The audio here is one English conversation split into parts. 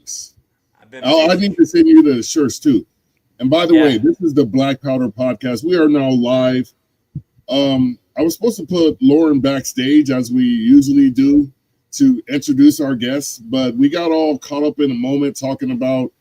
Thanks. I've been I busy. need to send you the shirts too. And by the Yeah. way, this is the Black Powder Podcast. We are now live. I was supposed to put Loren backstage as we usually do to introduce our guests, but we got all caught up in a moment talking about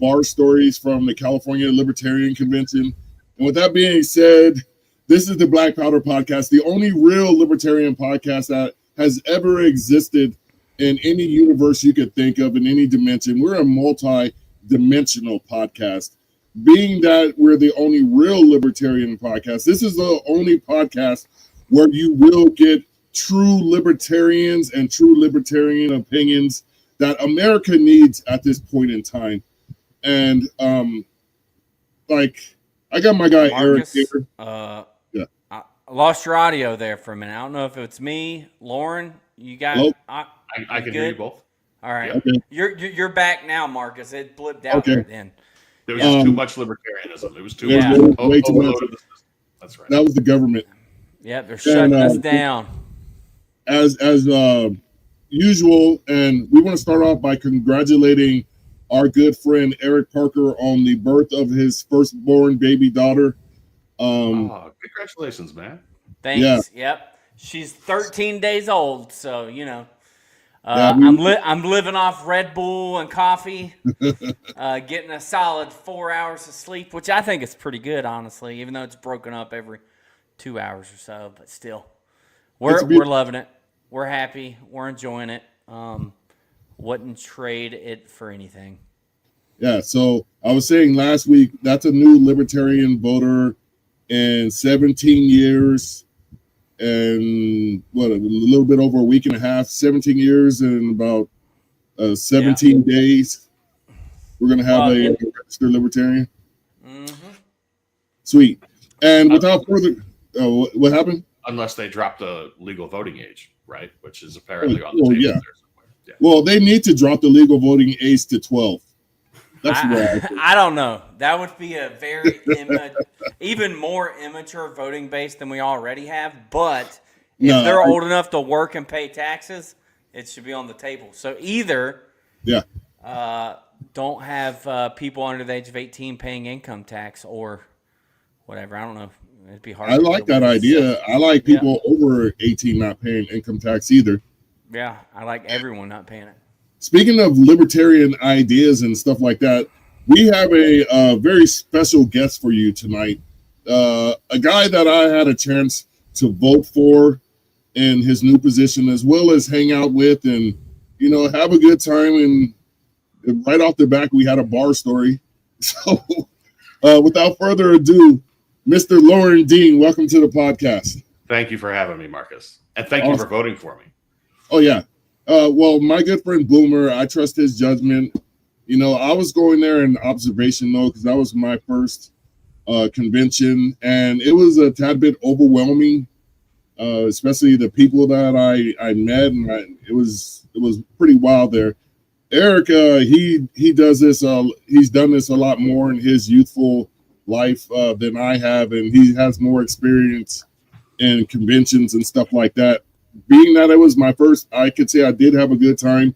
bar stories from the California Libertarian Convention. And with that being said, this is the Black Powder Podcast, the only real libertarian podcast that has ever existed in any universe you could think of, in any dimension. We're a multi-dimensional podcast. Being that we're the only real libertarian podcast, this is the only podcast where you will get true libertarians and true libertarian opinions that America needs at this point in time. And I got my guy Marcus, Eric here. Yeah. I lost your audio there for a minute. I don't know if it's me, Loren. You got? Hello? I can hear you both. All right. Okay. You're back now, Marcus. It blipped out Okay. there then. There was too much libertarianism. It was too Yeah. much. Way too much. That's right. That was the government. Yeah, they're shutting And, us down. As usual, and we want to start off by congratulating our good friend Eric Parker on the birth of his firstborn baby daughter. Congratulations, man. Thanks. Yeah. Yep. She's 13 days old, so Yeah, I'm living off Red Bull and coffee, getting a solid 4 hours of sleep, which I think is pretty good, honestly, even though it's broken up every 2 hours or so. But still, we're loving it. We're happy. We're enjoying it. Wouldn't trade it for anything. Yeah, so I was saying last week, that's a new libertarian voter in 17 years and a little bit over a week and a half, 17 years and about 17 days. We're going to have a registered libertarian. Mm-hmm. Sweet. And without further, what happened? Unless they drop the legal voting age, right? Which is apparently on the table there somewhere. Yeah. Well, they need to drop the legal voting age to 12. That's I don't know. That would be a very even more immature voting base than we already have. But if they're old enough to work and pay taxes, it should be on the table. So either don't have people under the age of 18 paying income tax or whatever. I don't know. It'd be hard. I like that idea. I like people over 18 not paying income tax either. Yeah, I like everyone not paying it. Speaking of libertarian ideas and stuff like that, we have a very special guest for you tonight. A guy that I had a chance to vote for in his new position, as well as hang out with and, have a good time. And right off the back, we had a bar story. So without further ado, Mr. Loren Dean, welcome to the podcast. Thank you for having me, Marcus. And thank you for voting for me. Oh, yeah. Well, my good friend Boomer, I trust his judgment. I was going there in observation, though, because that was my first convention, and it was a tad bit overwhelming, especially the people that I met, and it was pretty wild there. Eric, he does this. He's done this a lot more in his youthful life than I have, and he has more experience in conventions and stuff like that. Being that it was my first, I could say I did have a good time.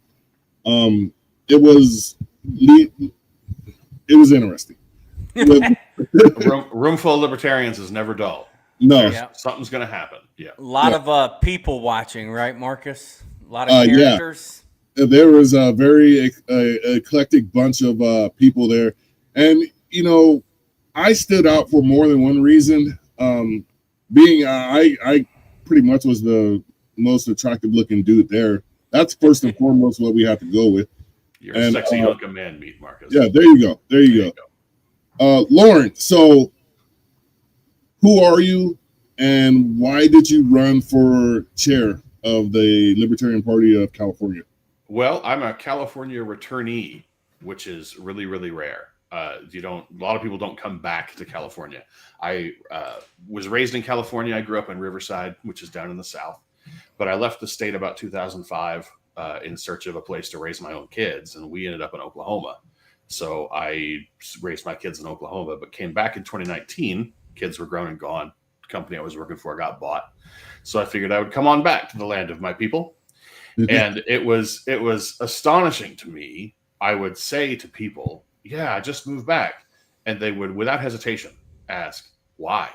It was interesting. A room full of libertarians is never dull. No, Something's going to happen. Yeah, a lot of people watching, right, Marcus? A lot of characters. Yeah. There was a very eclectic bunch of people there, and I stood out for more than one reason. Being I pretty much was the most attractive looking dude there. That's first and foremost what we have to go with. You're a sexy looking man, meat, Marcus. Yeah, there you go. There you go. Loren, so who are you and why did you run for chair of the Libertarian Party of California? Well, I'm a California returnee, which is really, really rare. A lot of people don't come back to California. I was raised in California. I grew up in Riverside, which is down in the South. But I left the state about 2005 in search of a place to raise my own kids. And we ended up in Oklahoma. So I raised my kids in Oklahoma, but came back in 2019. Kids were grown and gone. The company I was working for got bought. So I figured I would come on back to the land of my people. And it was astonishing to me I would say to people, yeah, I just moved back. And they would, without hesitation, ask, why?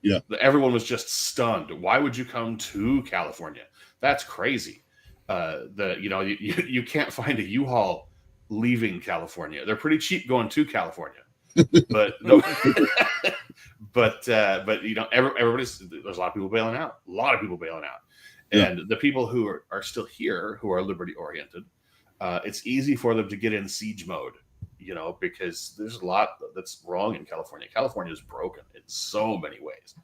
Yeah. Everyone was just stunned. Why would you come to California? That's crazy. You can't find a U-Haul leaving California. They're pretty cheap going to California. But no, but everybody's, there's a lot of people bailing out. And the people who are still here, who are liberty oriented, it's easy for them to get in siege mode, because there's a lot that's wrong in California. California is broken in so many ways,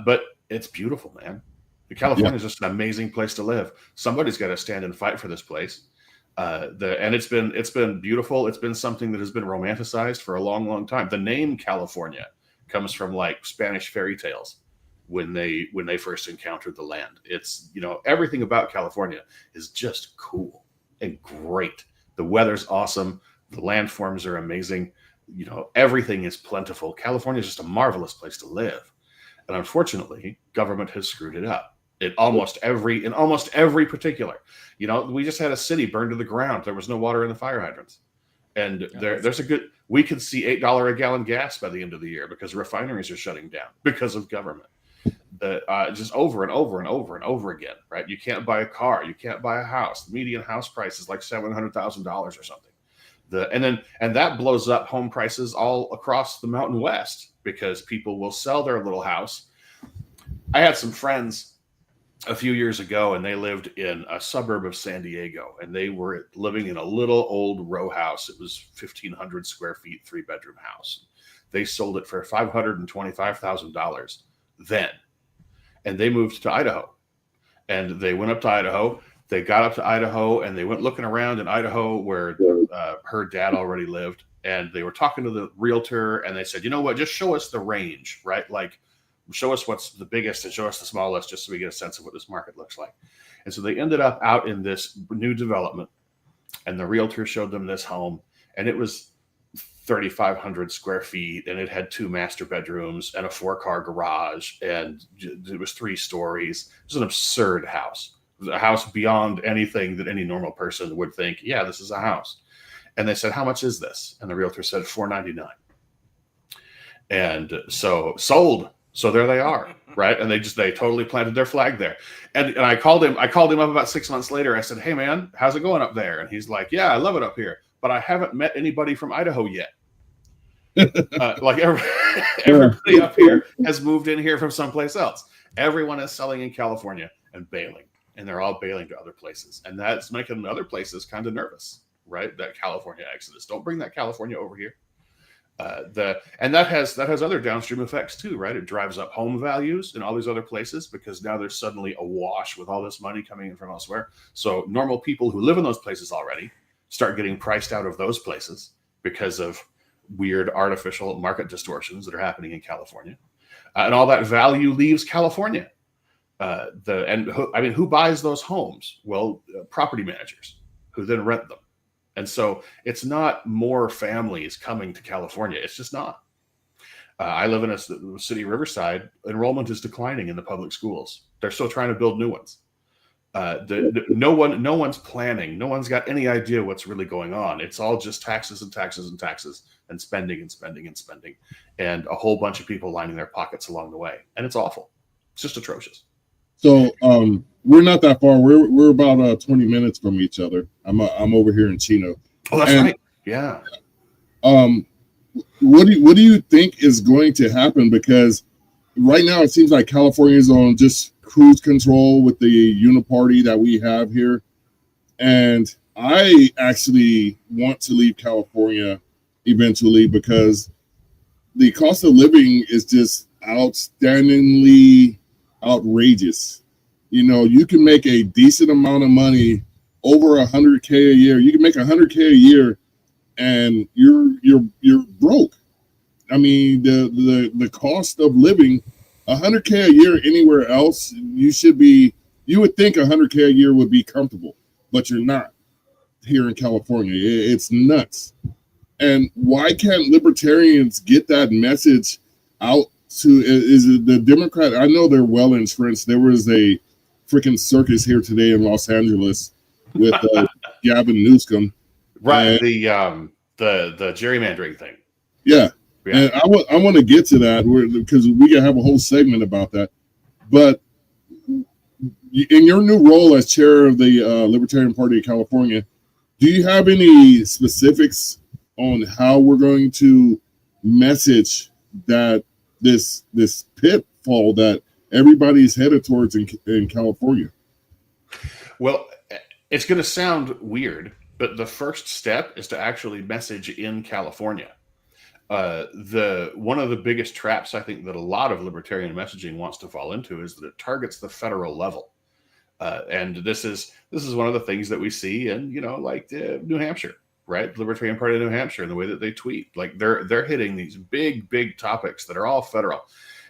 but it's beautiful, man. California is just an amazing place to live. Somebody's got to stand and fight for this place. And it's been beautiful. It's been something that has been romanticized for a long, long time. The name California comes from like Spanish fairy tales when they first encountered the land. It's, everything about California is just cool and great. The weather's awesome. The landforms are amazing. Everything is plentiful. California is just a marvelous place to live. And unfortunately, government has screwed it up. In almost every particular, we just had a city burned to the ground. There was no water in the fire hydrants, and we could see $8 a gallon gas by the end of the year because refineries are shutting down because of government. Just over and over and over and over again, right? You can't buy a car, you can't buy a house. The median house price is like $700,000 or something. And that blows up home prices all across the Mountain West because people will sell their little house. I had some friends a few years ago, and they lived in a suburb of San Diego, and they were living in a little old row house. It was 1,500 square feet, 3-bedroom house. They sold it for $525,000 then, and they moved to Idaho. And they went up to Idaho. They got up to Idaho, and they went looking around in Idaho where her dad already lived. And they were talking to the realtor, and they said, you know what, just show us the range, right? Like, show us what's the biggest and show us the smallest, just so we get a sense of what this market looks like. And so they ended up out in this new development, and the realtor showed them this home, and it was 3,500 square feet, and it had 2 master bedrooms and a 4-car garage, and it was 3 stories. It was an absurd house. It was a house beyond anything that any normal person would think, yeah, this is a house. And they said, how much is this? And the realtor said $499. And so sold. So there they are, right? And they totally planted their flag there. And I called him up about 6 months later. I said, hey man, how's it going up there? And he's like, yeah, I love it up here, but I haven't met anybody from Idaho yet. Everybody up here has moved in here from someplace else. Everyone is selling in California and bailing, and they're all bailing to other places. And that's making other places kind of nervous, right? That California exodus. Don't bring that California over here. And that has other downstream effects too, right? It drives up home values in all these other places because now there's suddenly awash with all this money coming in from elsewhere. So normal people who live in those places already start getting priced out of those places because of weird artificial market distortions that are happening in California, and all that value leaves California. Who buys those homes? Well, property managers who then rent them. And so it's not more families coming to California. It's just not. I live in a city, Riverside. Enrollment is declining in the public schools. They're still trying to build new ones. No one's planning. No one's got any idea what's really going on. It's all just taxes and taxes and taxes and spending and spending and spending, and a whole bunch of people lining their pockets along the way. And it's awful. It's just atrocious. So we're not that far. We're about 20 minutes from each other. I'm over here in Chino. Oh, that's right. Yeah. What do you think is going to happen? Because right now it seems like California is on just cruise control with the uniparty that we have here, and I actually want to leave California eventually because the cost of living is just outstandingly outrageous. You can make a decent amount of money, over $100K a year. You can make $100K a year, and you're broke. I mean, the cost of living, $100K a year anywhere else, you would think $100K a year would be comfortable, but you're not here in California. It's nuts. And why can't libertarians get that message out to? Is it the Democrat? I know they're well entrenched. There was a freaking circus here today in Los Angeles with Gavin Newsom, Right. And, The gerrymandering thing. yeah. Yeah. And I want to get to that because we can have a whole segment about that. But in your new role as chair of the Libertarian Party of California, do you have any specifics on how we're going to message that this pitfall that everybody's headed towards in California? Well, it's going to sound weird, but the first step is to actually message in California. One of the biggest traps I think that a lot of libertarian messaging wants to fall into is that it targets the federal level. And this is one of the things that we see in, like New Hampshire, right? The Libertarian Party of New Hampshire, and the way that they tweet, like they're hitting these big topics that are all federal,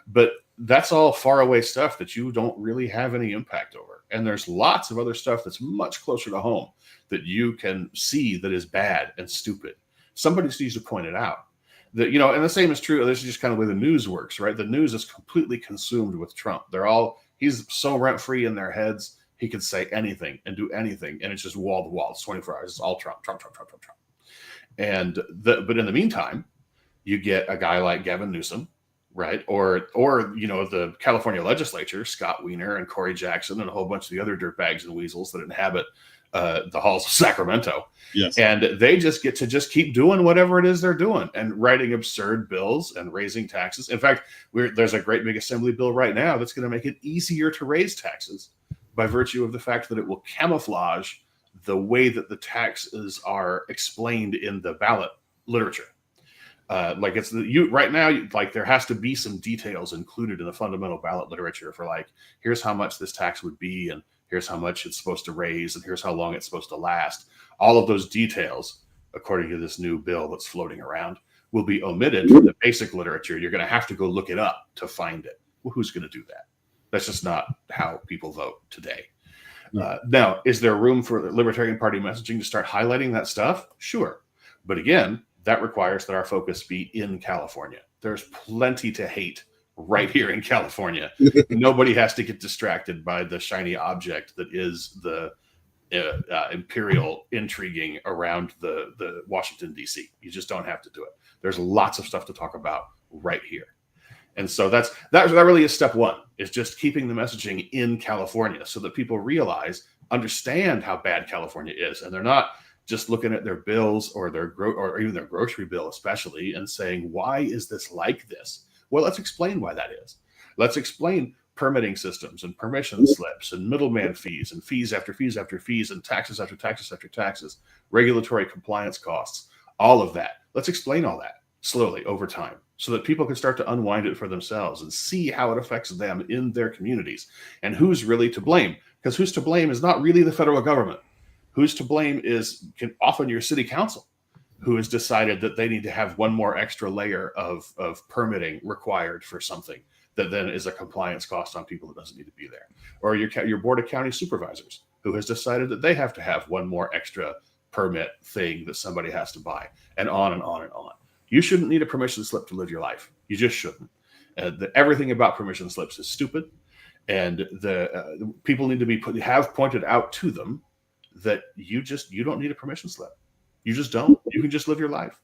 but that's all far away stuff that you don't really have any impact over. And there's lots of other stuff that's much closer to home that you can see that is bad and stupid. Somebody needs to point it out. That, and the same is true. This is just kind of the way the news works, right? The news is completely consumed with Trump. He's so rent free in their heads. He can say anything and do anything, and it's just wall to wall. It's 24 hours. It's all Trump. And but in the meantime, you get a guy like Gavin Newsom, right? Or the California legislature, Scott Wiener and Corey Jackson, and a whole bunch of the other dirtbags and weasels that inhabit the halls of Sacramento. Yes. And they just get to keep doing whatever it is they're doing and writing absurd bills and raising taxes. In fact, there's a great big assembly bill right now that's going to make it easier to raise taxes by virtue of the fact that it will camouflage the way that the taxes are explained in the ballot literature. Right now, like there has to be some details included in the fundamental ballot literature for like, here's how much this tax would be, and here's how much it's supposed to raise, and here's how long it's supposed to last. All of those details, according to this new bill that's floating around, will be omitted from the basic literature. You're going to have to go look it up to find it. Well, who's going to do that? That's just not how people vote today. Now, is there room for the Libertarian Party messaging to start highlighting that stuff? Sure. But again, that requires that our focus be in California. There's plenty to hate right here in California. Nobody has to get distracted by the shiny object that is the imperial intriguing around the Washington, D.C. You just don't have to do it. There's lots of stuff to talk about right here. And so that really is step one, is just keeping the messaging in California so that people understand how bad California is. And they're not just looking at their bills or or even their grocery bill, especially, and saying, why is this like this? Well, let's explain why that is. Let's explain permitting systems and permission slips and middleman fees and fees after fees after fees and taxes after taxes after taxes, regulatory compliance costs, all of that. Let's explain all that slowly over time so that people can start to unwind it for themselves and see how it affects them in their communities and who's really to blame. Because who's to blame is not really the federal government. Who's to blame is often your city council, who has decided that they need to have one more extra layer of permitting required for something that then is a compliance cost on people that doesn't need to be there. Or your board of county supervisors, who has decided that they have to have one more extra permit thing that somebody has to buy, and on and on and on. You shouldn't need a permission slip to live your life. You just shouldn't. Everything about permission slips is stupid, and the people need to have pointed out to them that you don't need a permission slip. You just don't. You can just live your life.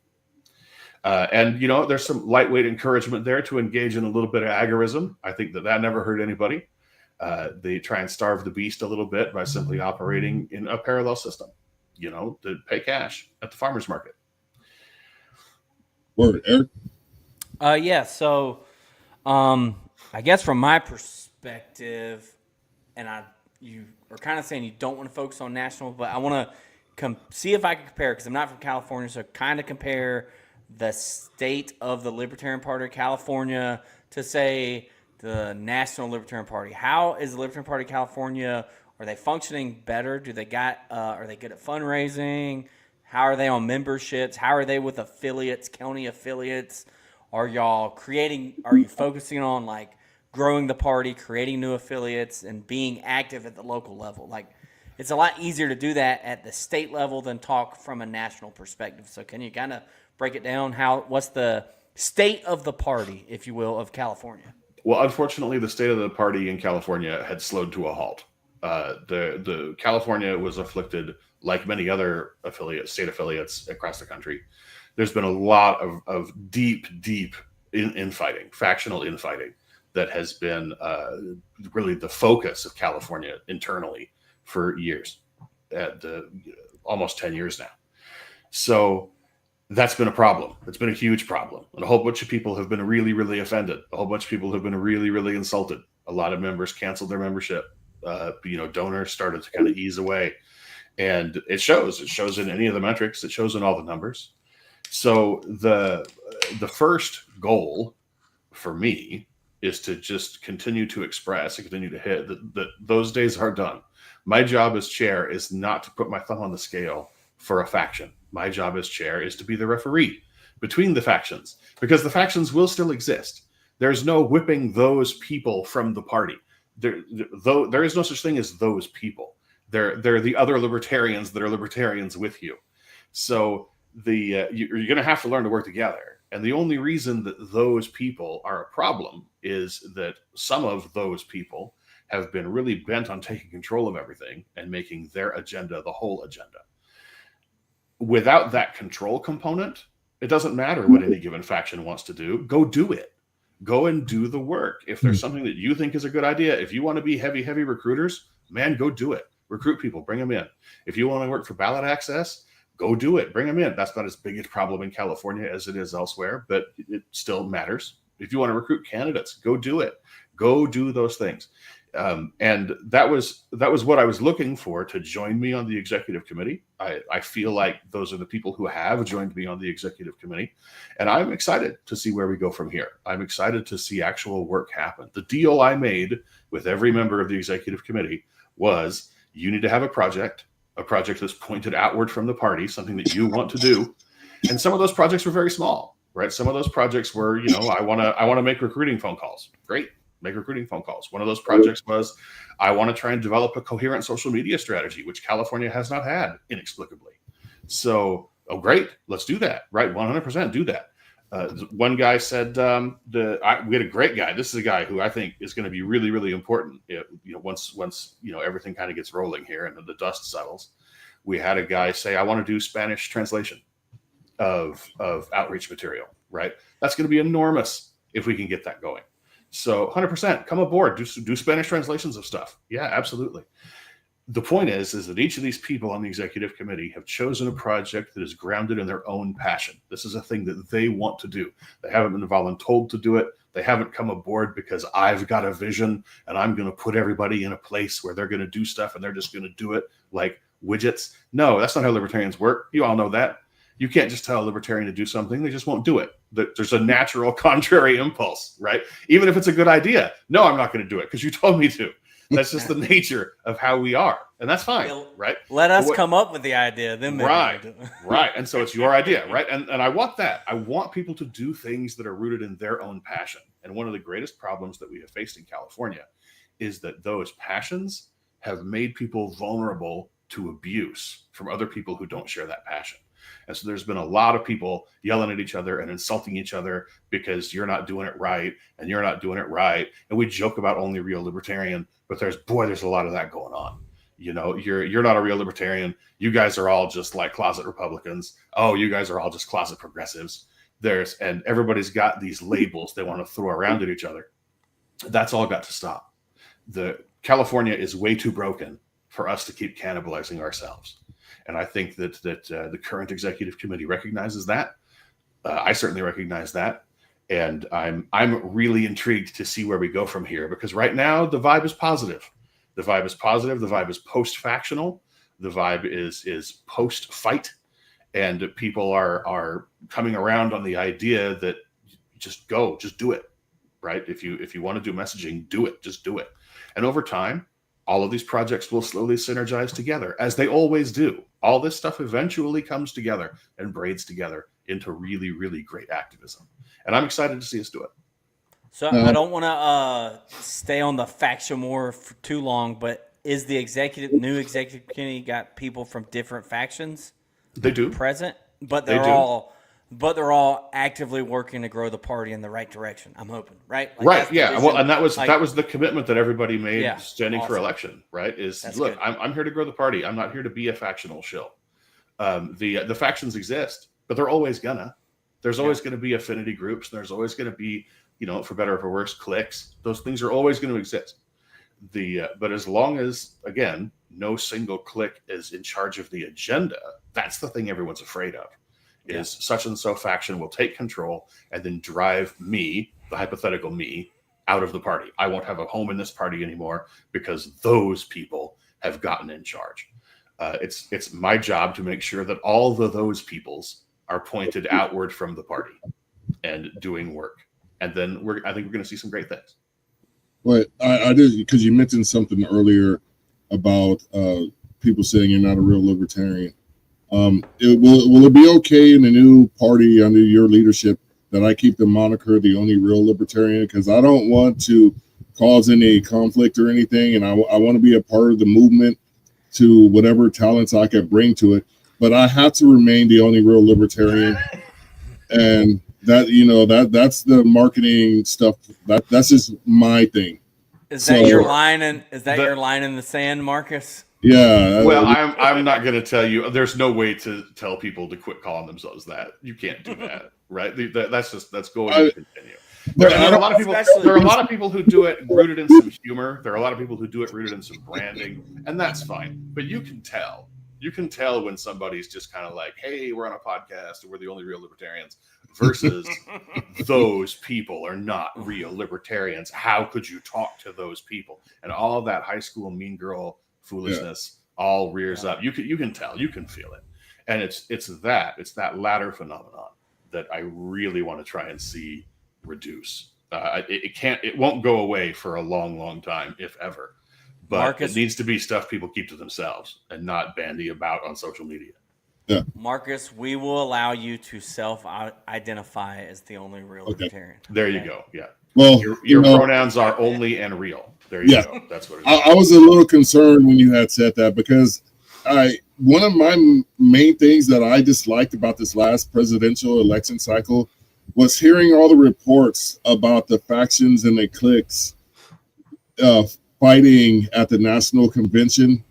And there's some lightweight encouragement there to engage in a little bit of agorism. I think that never hurt anybody. They try and starve the beast a little bit by simply operating in a parallel system, to pay cash at the farmer's market. Word, Eric? Yeah, so I guess from my perspective, and you are kind of saying you don't want to focus on national, but I want to see if I can compare, because I'm not from California, so kind of compare the state of the Libertarian Party of California to, say, the National Libertarian Party. How is the Libertarian Party of California? Are they functioning better? Are they good at fundraising? How are they on memberships? How are they with affiliates, county affiliates? Are you focusing on like growing the party, creating new affiliates, and being active at the local level? Like, it's a lot easier to do that at the state level than talk from a national perspective. So can you kind of break it down? What's the state of the party, if you will, of California? Well, unfortunately, the state of the party in California had slowed to a halt. The California was afflicted, like many other state affiliates across the country. There's been a lot of deep infighting, factional infighting, that has been really the focus of California internally for years, almost 10 years now. So that's been a problem. It's been a huge problem. And a whole bunch of people have been really, really offended. A whole bunch of people have been really, really insulted. A lot of members canceled their membership. Donors started to kind of ease away. And it shows. It shows in any of the metrics. It shows in all the numbers. So the first goal for me is to just continue to express and continue to hit that those days are done. My job as chair is not to put my thumb on the scale for a faction. My job as chair is to be the referee between the factions, because the factions will still exist. There's no whipping those people from the party. There is no such thing as those people. They're the other libertarians that are libertarians with you. So you're going to have to learn to work together. And the only reason that those people are a problem is that some of those people have been really bent on taking control of everything and making their agenda the whole agenda. Without that control component, it doesn't matter what any given faction wants to do. Go do it. Go and do the work. If there's something that you think is a good idea, if you want to be heavy recruiters, man, go do it. Recruit people, bring them in. If you want to work for ballot access, go do it. Bring them in. That's not as big a problem in California as it is elsewhere, but it still matters. If you want to recruit candidates, go do it. Go do those things. And that was what I was looking for to join me on the executive committee. I feel like those are the people who have joined me on the executive committee, and I'm excited to see where we go from here. I'm excited to see actual work happen. The deal I made with every member of the executive committee was, you need to have a project that's pointed outward from the party, something that you want to do. And some of those projects were very small, right? Some of those projects were, I want to make recruiting phone calls. Great. Make recruiting phone calls. One of those projects was, I want to try and develop a coherent social media strategy, which California has not had inexplicably. So, great, let's do that, right? 100% do that. One guy said, we had a great guy. This is a guy who I think is going to be really, really important. Once everything kind of gets rolling here and the dust settles. We had a guy say, I want to do Spanish translation of outreach material, right? That's going to be enormous if we can get that going. So 100% come aboard, do Spanish translations of stuff. Yeah, absolutely. The point is that each of these people on the executive committee have chosen a project that is grounded in their own passion. This is a thing that they want to do. They haven't been voluntold to do it. They haven't come aboard because I've got a vision and I'm going to put everybody in a place where they're going to do stuff and they're just going to do it like widgets. No, that's not how libertarians work. You all know that. You can't just tell a libertarian to do something. They just won't do it. There's a natural contrary impulse, right? Even if it's a good idea. No, I'm not going to do it because you told me to. That's just the nature of how we are. And that's fine, right? Let us come up with the idea. Then maybe right. And so it's your idea, right? And I want that. I want people to do things that are rooted in their own passion. And one of the greatest problems that we have faced in California is that those passions have made people vulnerable to abuse from other people who don't share that passion. And so there's been a lot of people yelling at each other and insulting each other because you're not doing it right and you're not doing it right. And we joke about only real libertarian, but there's a lot of that going on. You're not a real libertarian. You guys are all just like closet Republicans. Oh, you guys are all just closet progressives. And everybody's got these labels they want to throw around at each other. That's all got to stop. The California is way too broken for us to keep cannibalizing ourselves. And I think that the current executive committee recognizes that. I certainly recognize that. And I'm really intrigued to see where we go from here, because right now the vibe is positive. The vibe is positive. The vibe is post-factional. The vibe is post-fight. And people are coming around on the idea that just do it, right? If you want to do messaging, do it, just do it. And over time, all of these projects will slowly synergize together, as they always do. All this stuff eventually comes together and braids together into really, really great activism. And I'm excited to see us do it. So I don't want to stay on the faction war for too long, but is the new executive committee got people from different factions? They do. Present, but they're all but they're all actively working to grow the party in the right direction. I'm hoping, right? Like, Right. that's the Yeah. vision. Well, and that was Like, the commitment that everybody made Yeah, standing for awesome. election. Right. Is That's look, good. I'm here to grow the party. I'm not here to be a factional shill. The factions exist, but they're always gonna. There's always going to be affinity groups. There's always going to be, for better or for worse, cliques. Those things are always going to exist. But as long as, again, no single clique is in charge of the agenda, that's the thing everyone's afraid of. Is such and so faction will take control and then drive me, the hypothetical me, out of the party. I won't have a home in this party anymore because those people have gotten in charge. It's my job to make sure that all of those peoples are pointed outward from the party and doing work. And then I think we're going to see some great things. But I did, because you mentioned something earlier about people saying you're not a real libertarian. Will it be okay in the new party under your leadership that I keep the moniker the only real libertarian? Because I don't want to cause any conflict or anything, and I want to be a part of the movement to whatever talents I could bring to it. But I have to remain the only real libertarian, and that's the marketing stuff. That's just my thing. Is that your line? Your line in the sand, Marcus? Yeah. Well, I'm not going to tell you. There's no way to tell people to quit calling themselves that. You can't do that, right? That's going to continue. There are a lot of people who do it rooted in some humor. There are a lot of people who do it rooted in some branding, and that's fine. But you can tell. You can tell when somebody's just kind of like, hey, we're on a podcast and we're the only real libertarians, versus those people are not real libertarians. How could you talk to those people? And all of that high school mean girl foolishness all rears up. You can tell, you can feel it. And it's that latter phenomenon that I really want to try and see reduce. It won't go away for a long, long time, if ever. But Marcus, it needs to be stuff people keep to themselves and not bandy about on social media. Yeah. Marcus, we will allow you to self-identify as the only real libertarian. There you go. Yeah. Well, your pronouns are only and real. There you go. That's what it is. I was a little concerned when you had said that, because one of my main things that I disliked about this last presidential election cycle was hearing all the reports about the factions and the cliques fighting at the national convention.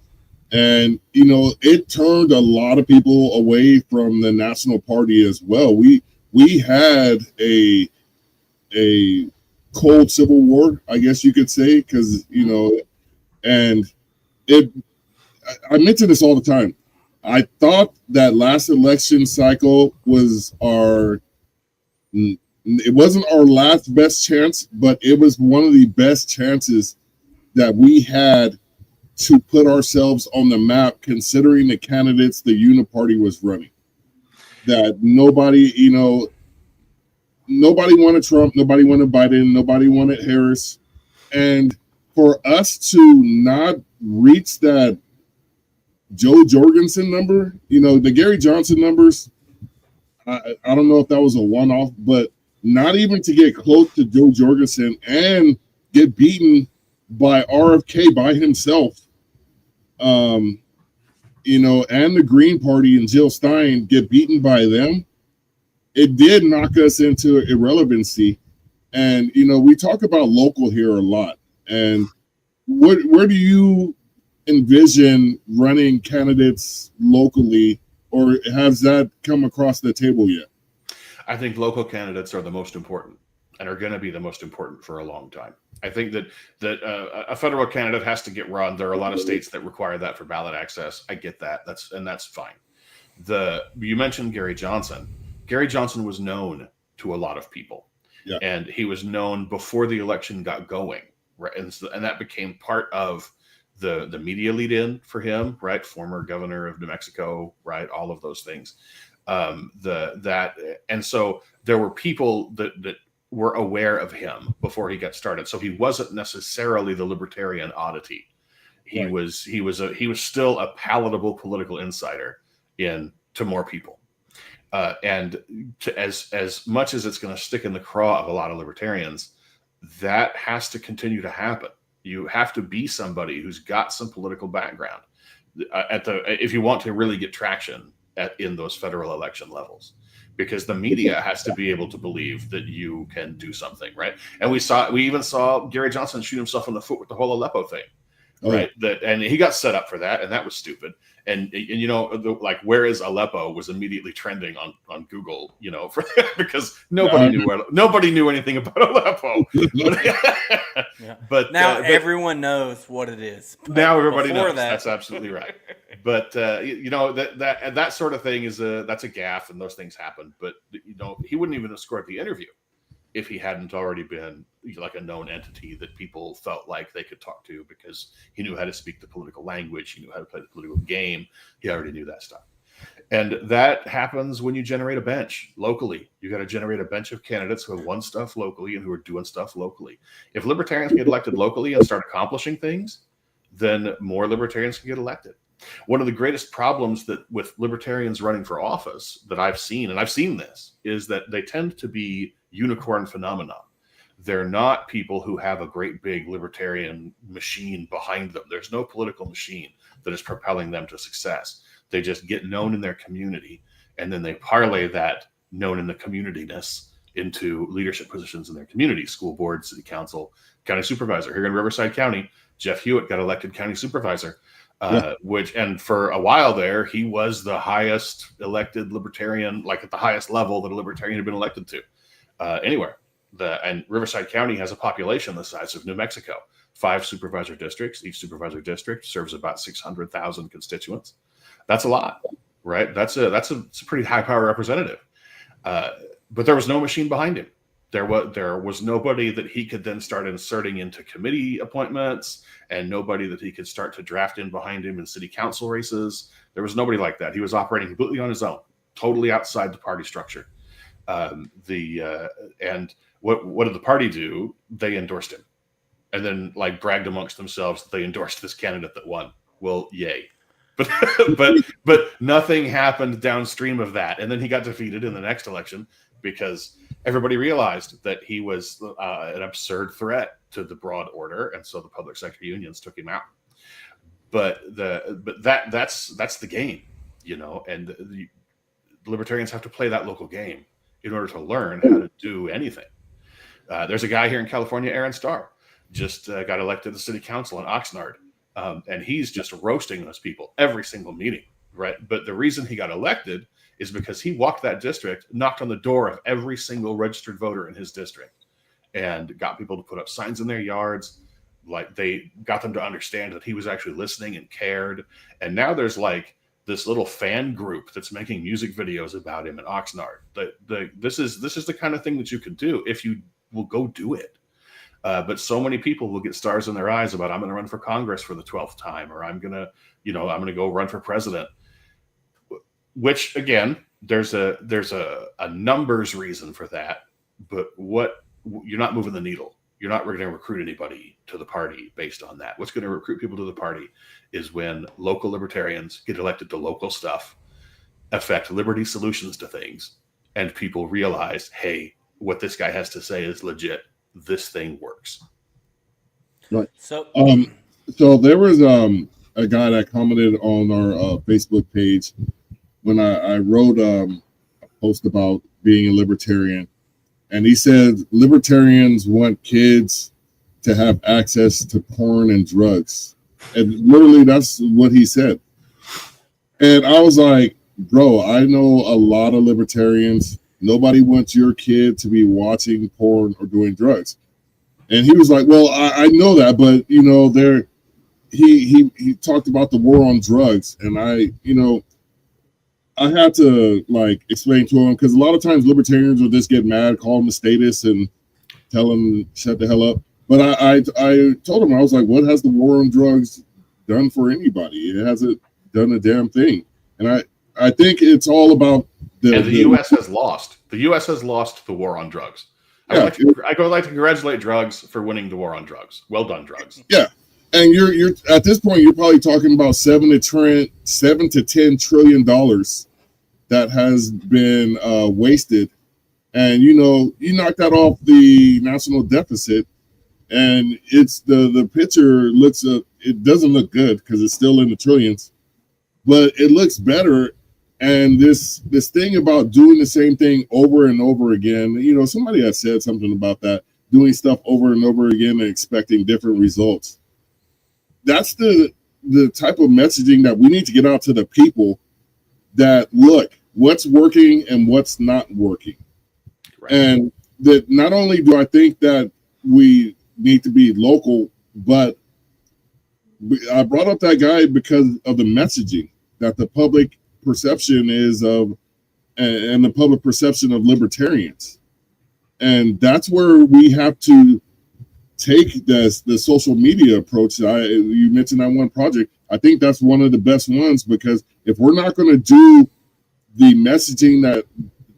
And, it turned a lot of people away from the national party as well. We had a cold civil war, I guess you could say, because, and I mention this all the time. I thought that last election cycle was it wasn't our last best chance, but it was one of the best chances that we had to put ourselves on the map, considering the candidates the Uniparty was running. That nobody wanted Trump, nobody wanted Biden, nobody wanted Harris. And for us to not reach that Joe Jorgensen number, the Gary Johnson numbers, I don't know if that was a one-off, but not even to get close to Joe Jorgensen and get beaten by RFK by himself, and the Green Party and Jill Stein get beaten by them, it did knock us into irrelevancy. And, we talk about local here a lot. And where do you envision running candidates locally, or has that come across the table yet? I think local candidates are the most important and are going to be the most important for a long time. I think that a federal candidate has to get run. There are a lot of states that require that for ballot access. I get that. That's fine. You mentioned Gary Johnson. Gary Johnson was known to a lot of people, and he was known before the election got going, right? And that became part of the media lead-in for him, right? Former governor of New Mexico, right? All of those things. And so there were people that were aware of him before he got started. So he wasn't necessarily the libertarian oddity. He was still a palatable political insider to more people. And as much as it's going to stick in the craw of a lot of libertarians, that has to continue to happen. You have to be somebody who's got some political background. If you want to really get traction in those federal election levels, because the media has to be able to believe that you can do something, right? And we even saw Gary Johnson shoot himself in the foot with the whole Aleppo thing, right? And he got set up for that, and that was stupid. And you know, like, where is Aleppo was immediately trending on Google, you know, for because nobody knew anything about Aleppo. But now everyone knows what it is. Now everybody knows. That's absolutely right. But you know, that sort of thing that's a gaffe, and those things happen. But you know, he wouldn't even have scored the interview if he hadn't already been like a known entity that people felt like they could talk to, because he knew how to speak the political language. He knew how to play the political game. He already knew that stuff. And that happens when you generate a bench locally. You got to generate a bench of candidates who have won stuff locally and who are doing stuff locally. If libertarians get elected locally and start accomplishing things, then more libertarians can get elected. One of the greatest problems that with libertarians running for office that I've seen, and I've seen this, is that they tend to be unicorn phenomena. They're not people who have a great big libertarian machine behind them. There's no political machine that is propelling them to success. They just get known in their community, and then they parlay that known in the community-ness into leadership positions in their community: school board, city council, county supervisor. Here in Riverside County, Jeff Hewitt got elected county supervisor, and for a while there, he was the highest elected libertarian, like at the highest level that a libertarian had been elected to anywhere. And Riverside County has a population the size of New Mexico, 5 supervisor districts. Each supervisor district serves about 600,000 constituents. That's a lot, right? That's a pretty high power representative. But there was no machine behind him. There was nobody that he could then start inserting into committee appointments, and nobody that he could start to draft in behind him in city council races. There was nobody like that. He was operating completely on his own, totally outside the party structure. And what did the party do? They endorsed him, and then like bragged amongst themselves that they endorsed this candidate that won. Well, yay. But nothing happened downstream of that. And then he got defeated in the next election because everybody realized that he was an absurd threat to the broad order, and so the public sector unions took him out. But that's the game, you know, and the libertarians have to play that local game in order to learn how to do anything. There's a guy here in California, Aaron Starr, just got elected to the city council in Oxnard. And he's just roasting those people every single meeting, right? But the reason he got elected is because he walked that district, knocked on the door of every single registered voter in his district, and got people to put up signs in their yards. Like, they got them to understand that he was actually listening and cared. And now there's like this little fan group that's making music videos about him in Oxnard. This is the kind of thing that you can do if you will go do it. But so many people will get stars in their eyes about, I'm going to run for Congress for the 12th time, or I'm going to go run for president. Which, again, there's a numbers reason for that, but you're not moving the needle. You're not going to recruit anybody to the party based on that. What's going to recruit people to the party is when local libertarians get elected to local stuff, affect liberty solutions to things, and people realize, hey, what this guy has to say is legit. This thing works. Right. So there was a guy that commented on our Facebook page when I wrote a post about being a libertarian, and he said libertarians want kids to have access to porn and drugs, and literally that's what he said. And I was like, bro, I know a lot of libertarians. Nobody wants your kid to be watching porn or doing drugs. And he was like, well, I know that, but you know, he talked about the war on drugs, and I had to like explain to him, because a lot of times libertarians will just get mad, call him a status, and tell him shut the hell up. But I told him, I was like, what has the war on drugs done for anybody? It hasn't done a damn thing. And I think it's all about the U.S. has lost. The U.S. has lost the war on drugs. I would like to congratulate drugs for winning the war on drugs. Well done, drugs. Yeah, and you're at this point, you're probably talking about $7 to $10 trillion that has been wasted, and you knock that off the national deficit, and it's the picture it doesn't look good because it's still in the trillions, but it looks better. And this thing about doing the same thing over and over again, somebody had said something about that, doing stuff over and over again and expecting different results. That's the type of messaging that we need to get out to the people, that look what's working and what's not working. Right. And that not only do I think that we need to be local, but I brought up that guy because of the messaging that the public perception is of, and the public perception of libertarians. And that's where we have to take the social media approach. You mentioned that one project. I think that's one of the best ones, because if we're not going to do the messaging that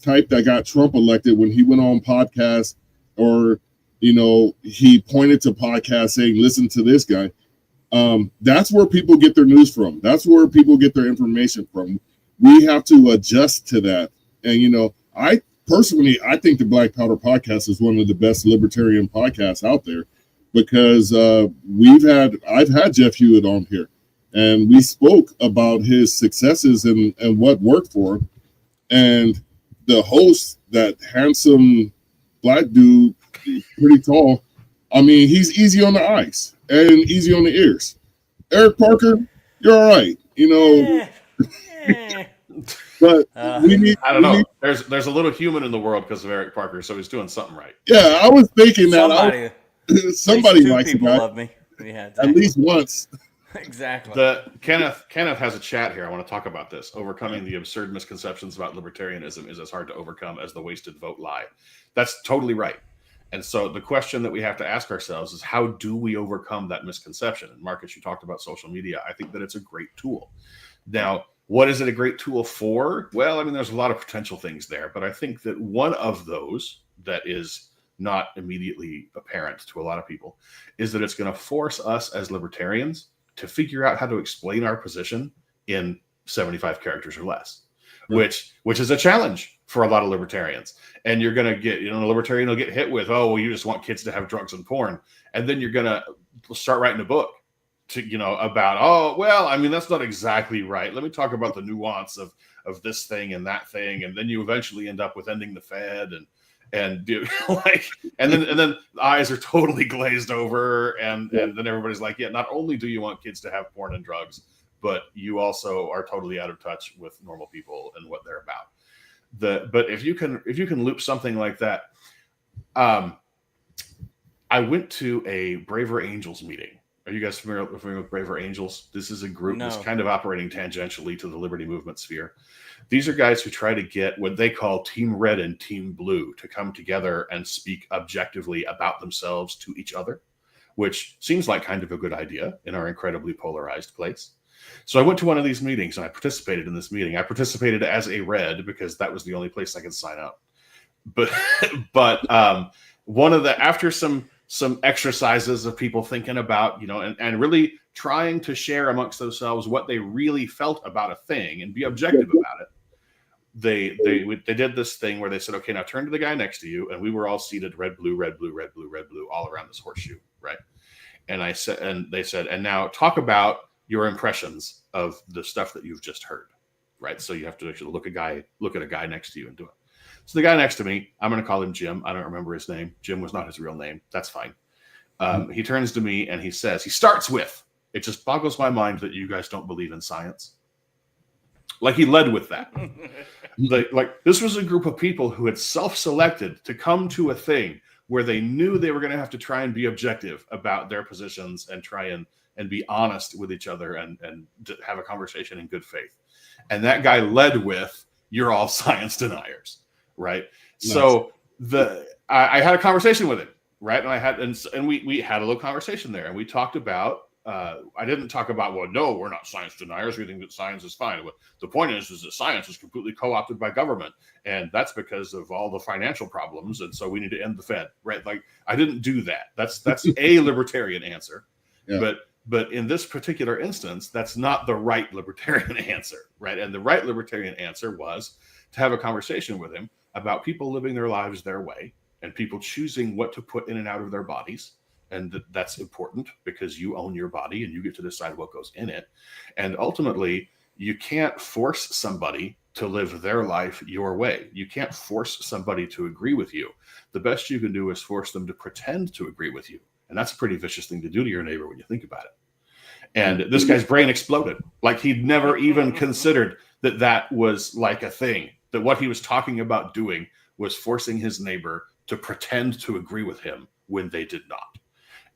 type that got Trump elected when he went on podcasts, or he pointed to podcasts saying, listen to this guy, that's where people get their news from. That's where people get their information from. We have to adjust to that. And I think the Black Powder podcast is one of the best libertarian podcasts out there, because I've had Jeff Hewitt on here, and we spoke about his successes and what worked for him. And the host, that handsome black dude, pretty tall, I mean, he's easy on the eyes and easy on the ears. Eric Parker, you're all right, but I don't know. There's a little human in the world because of Eric Parker, so he's doing something right. Yeah, I was thinking that somebody likes people him. Love me. Yeah, exactly. At least once. Exactly. Kenneth has a chat here. I want to talk about this. Overcoming the absurd misconceptions about libertarianism is as hard to overcome as the wasted vote lie. That's totally right. And so the question that we have to ask ourselves is, how do we overcome that misconception? And Marcus, you talked about social media. I think that it's a great tool. Now, what is it a great tool for? Well, I mean, there's a lot of potential things there, but I think that one of those that is not immediately apparent to a lot of people is that it's going to force us as libertarians to figure out how to explain our position in 75 characters or less, which is a challenge for a lot of libertarians. And you're going to get, a libertarian will get hit with, oh, well, you just want kids to have drugs and porn. And then you're going to start writing a book about, oh, well, I mean, that's not exactly right. Let me talk about the nuance of this thing and that thing. And then you eventually end up with ending the Fed and then the eyes are totally glazed over, and then everybody's like, yeah, not only do you want kids to have porn and drugs, but you also are totally out of touch with normal people and what they're about. But if you can loop something like that, I went to a Braver Angels meeting. Are you guys familiar with Braver Angels? This is a group that's kind of operating tangentially to the liberty movement sphere. These are guys who try to get what they call Team Red and Team Blue to come together and speak objectively about themselves to each other, which seems like kind of a good idea in our incredibly polarized place. So I went to one of these meetings and I participated in this meeting. I participated as a Red because that was the only place I could sign up. But one of the, after some exercises of people thinking about, and really trying to share amongst themselves what they really felt about a thing and be objective about it, they did this thing where they said, okay, now turn to the guy next to you. And we were all seated red, blue, red, blue, red, blue, red, blue, all around this horseshoe, right? And they said, and now talk about your impressions of the stuff that you've just heard, right? So you have to actually look at a guy next to you and do it. So the guy next to me, I'm going to call him Jim. I don't remember his name. Jim was not his real name. That's fine. He turns to me and he starts with, it just boggles my mind that you guys don't believe in science. Like, he led with that. Like this was a group of people who had self-selected to come to a thing where they knew they were going to have to try and be objective about their positions and try and be honest with each other and have a conversation in good faith. And that guy led with, you're all science deniers. Right. Nice. So I had a conversation with him. Right. And we had a little conversation there, and we talked about, I didn't talk about, well, no, we're not science deniers. We think that science is fine. The point is that science is completely co-opted by government. And that's because of all the financial problems. And so we need to end the Fed. Right. Like, I didn't do that. That's a libertarian answer. Yeah. But in this particular instance, that's not the right libertarian answer. Right. And the right libertarian answer was to have a conversation with him about people living their lives their way and people choosing what to put in and out of their bodies. And that's important because you own your body and you get to decide what goes in it. And ultimately, You can't force somebody to live their life your way. You can't force somebody to agree with you. The best you can do is force them to pretend to agree with you. And that's a pretty vicious thing to do to your neighbor when you think about it. And this guy's brain exploded. Like he'd never even considered that that was like a thing, that what he was talking about doing was forcing his neighbor to pretend to agree with him when they did not.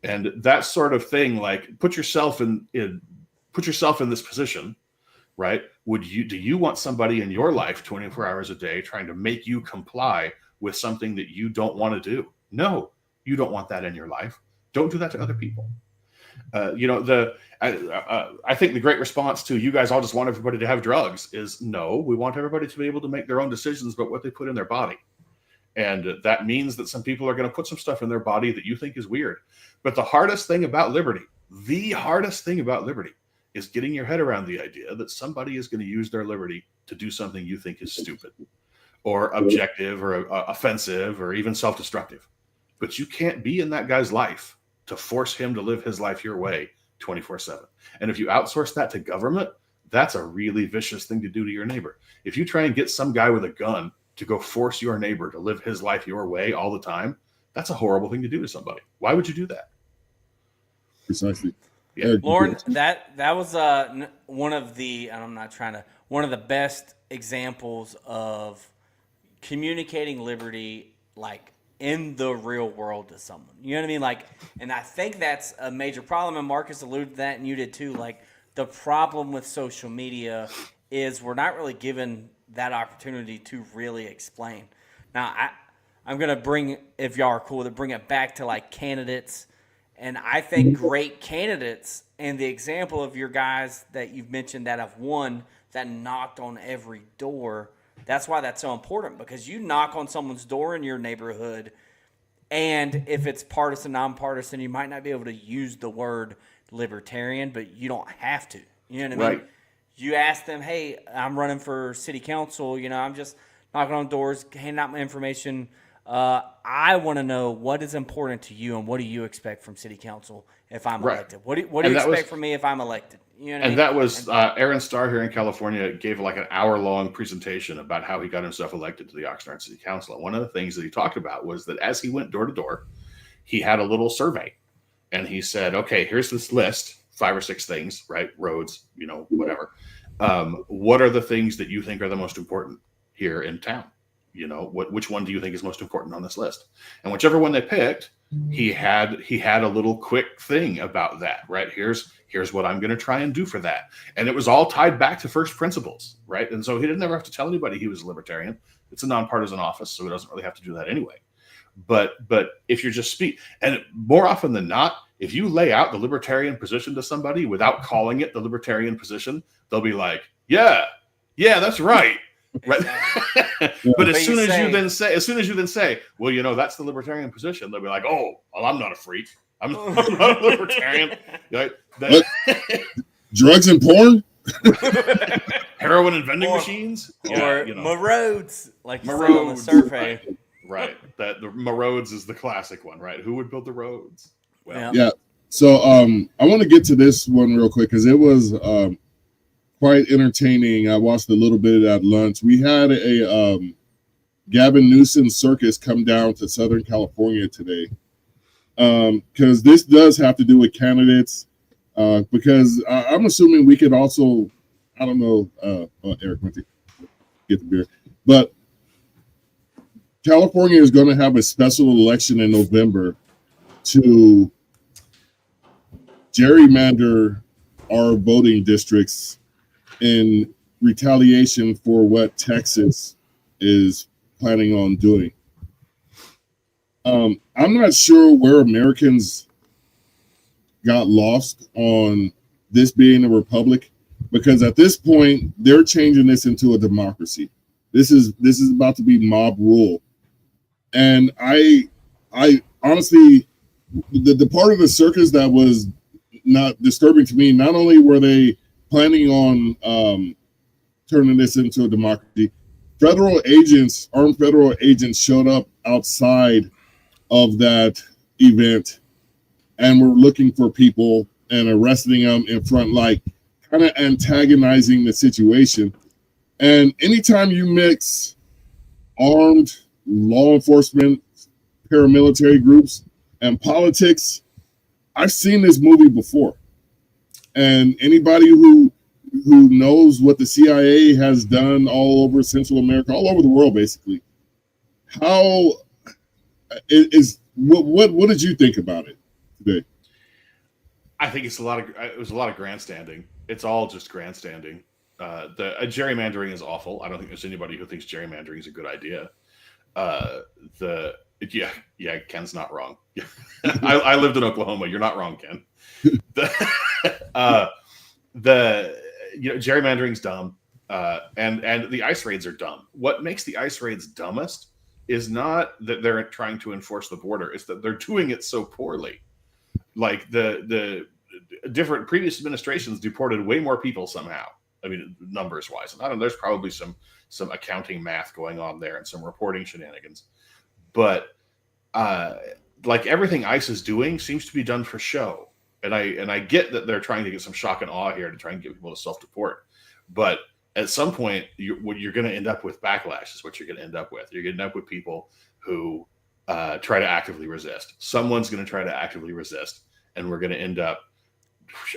And that sort of thing, like put yourself in this position, right? Do you want somebody in your life 24 hours a day trying to make you comply with something that you don't want to do? No, you don't want that in your life. Don't do that to other people. I think the great response to you guys all just want everybody to have drugs is no, we want everybody to be able to make their own decisions about what they put in their body. And that means that some people are going to put some stuff in their body that you think is weird. But the hardest thing about liberty is getting your head around the idea that somebody is going to use their liberty to do something you think is stupid or objective or offensive or even self-destructive. But you can't be in that guy's life to force him to live his life your way 24/7. And if you outsource that to government, that's a really vicious thing to do to your neighbor. If you try and get some guy with a gun to go force your neighbor to live his life your way all the time, that's a horrible thing to do to somebody. Why would you do that? Precisely. Yeah. Loren, that was one of the best examples of communicating liberty, like in the real world to someone. You know what I mean? Like, and I think that's a major problem. And Marcus alluded to that, and you did too. Like, the problem with social media is we're not really given that opportunity to really explain. Now, I'm gonna bring, if y'all are cool with it, bring it back to like candidates. And I think great candidates, and the example of your guys that you've mentioned that have won, that knocked on every door, that's why that's so important, because you knock on someone's door in your neighborhood, and if it's partisan, nonpartisan, you might not be able to use the word libertarian, but you don't have to. You know what I mean? Right. You ask them, hey, I'm running for city council, I'm just knocking on doors, handing out my information. I want to know what is important to you and what do you expect from city council if I'm elected? What do you expect from me if I'm elected? You know what I mean? That was Aaron Starr here in California gave like an hour-long presentation about how he got himself elected to the Oxnard City Council. And one of the things that he talked about was that as he went door to door, he had a little survey. And he said, okay, here's this list, 5 or 6 things, right? Roads, whatever. What are the things that you think are the most important here in town? Which one do you think is most important on this list? And whichever one they picked, he had a little quick thing about that, right? Here's what I'm going to try and do for that. And it was all tied back to first principles, right? And so he didn't ever have to tell anybody he was a libertarian. It's a nonpartisan office, so he doesn't really have to do that anyway. But if you're just and more often than not, if you lay out the libertarian position to somebody without calling it the libertarian position, they'll be like, yeah, that's right. Right. But as soon as you then say, well, that's the libertarian position, they'll be like, oh, well, I'm not a freak. I'm not a libertarian. Right? Drugs and porn? Heroin and vending machines? Or roads, like you said on the survey. Right. The roads is the classic one, right? Who would build the roads? Well, yeah. So I want to get to this one real quick because it was quite entertaining. I watched a little bit of that lunch. We had a Gavin Newsom circus come down to Southern California today because this does have to do with candidates because I'm assuming we could also, I don't know, Eric went to get the beer, but California is going to have a special election in November to gerrymander our voting districts in retaliation for what Texas is planning on doing. I'm not sure where Americans got lost on this being a republic, because at this point they're changing this into a democracy. This is about to be mob rule, and I honestly, the part of the circus that was not disturbing to me, not only were they planning on turning this into a democracy, armed federal agents showed up outside of that event and were looking for people and arresting them in front. Like, kind of antagonizing the situation. And anytime you mix armed law enforcement, paramilitary groups, and politics, I've seen this movie before. And anybody who knows what the CIA has done all over Central America, all over the world, basically, how is what did you think about it today? I think it was a lot of grandstanding. It's all just grandstanding. The gerrymandering is awful. I don't think there's anybody who thinks gerrymandering is a good idea. Ken's not wrong. I lived in Oklahoma. You're not wrong, Ken. Gerrymandering's dumb, and the ICE raids are dumb. What makes the ICE raids dumbest is not that they're trying to enforce the border; it's that they're doing it so poorly. Like the different previous administrations deported way more people somehow. I mean, numbers wise, and I don't know. There's probably some accounting math going on there and some reporting shenanigans, but like everything ICE is doing seems to be done for show. And I get that they're trying to get some shock and awe here to try and get people to self-deport, but at some point, what you're going to end up with backlash is what you're going to end up with. You're going to end up with people who try to actively resist. Someone's going to try to actively resist, and we're going to end up.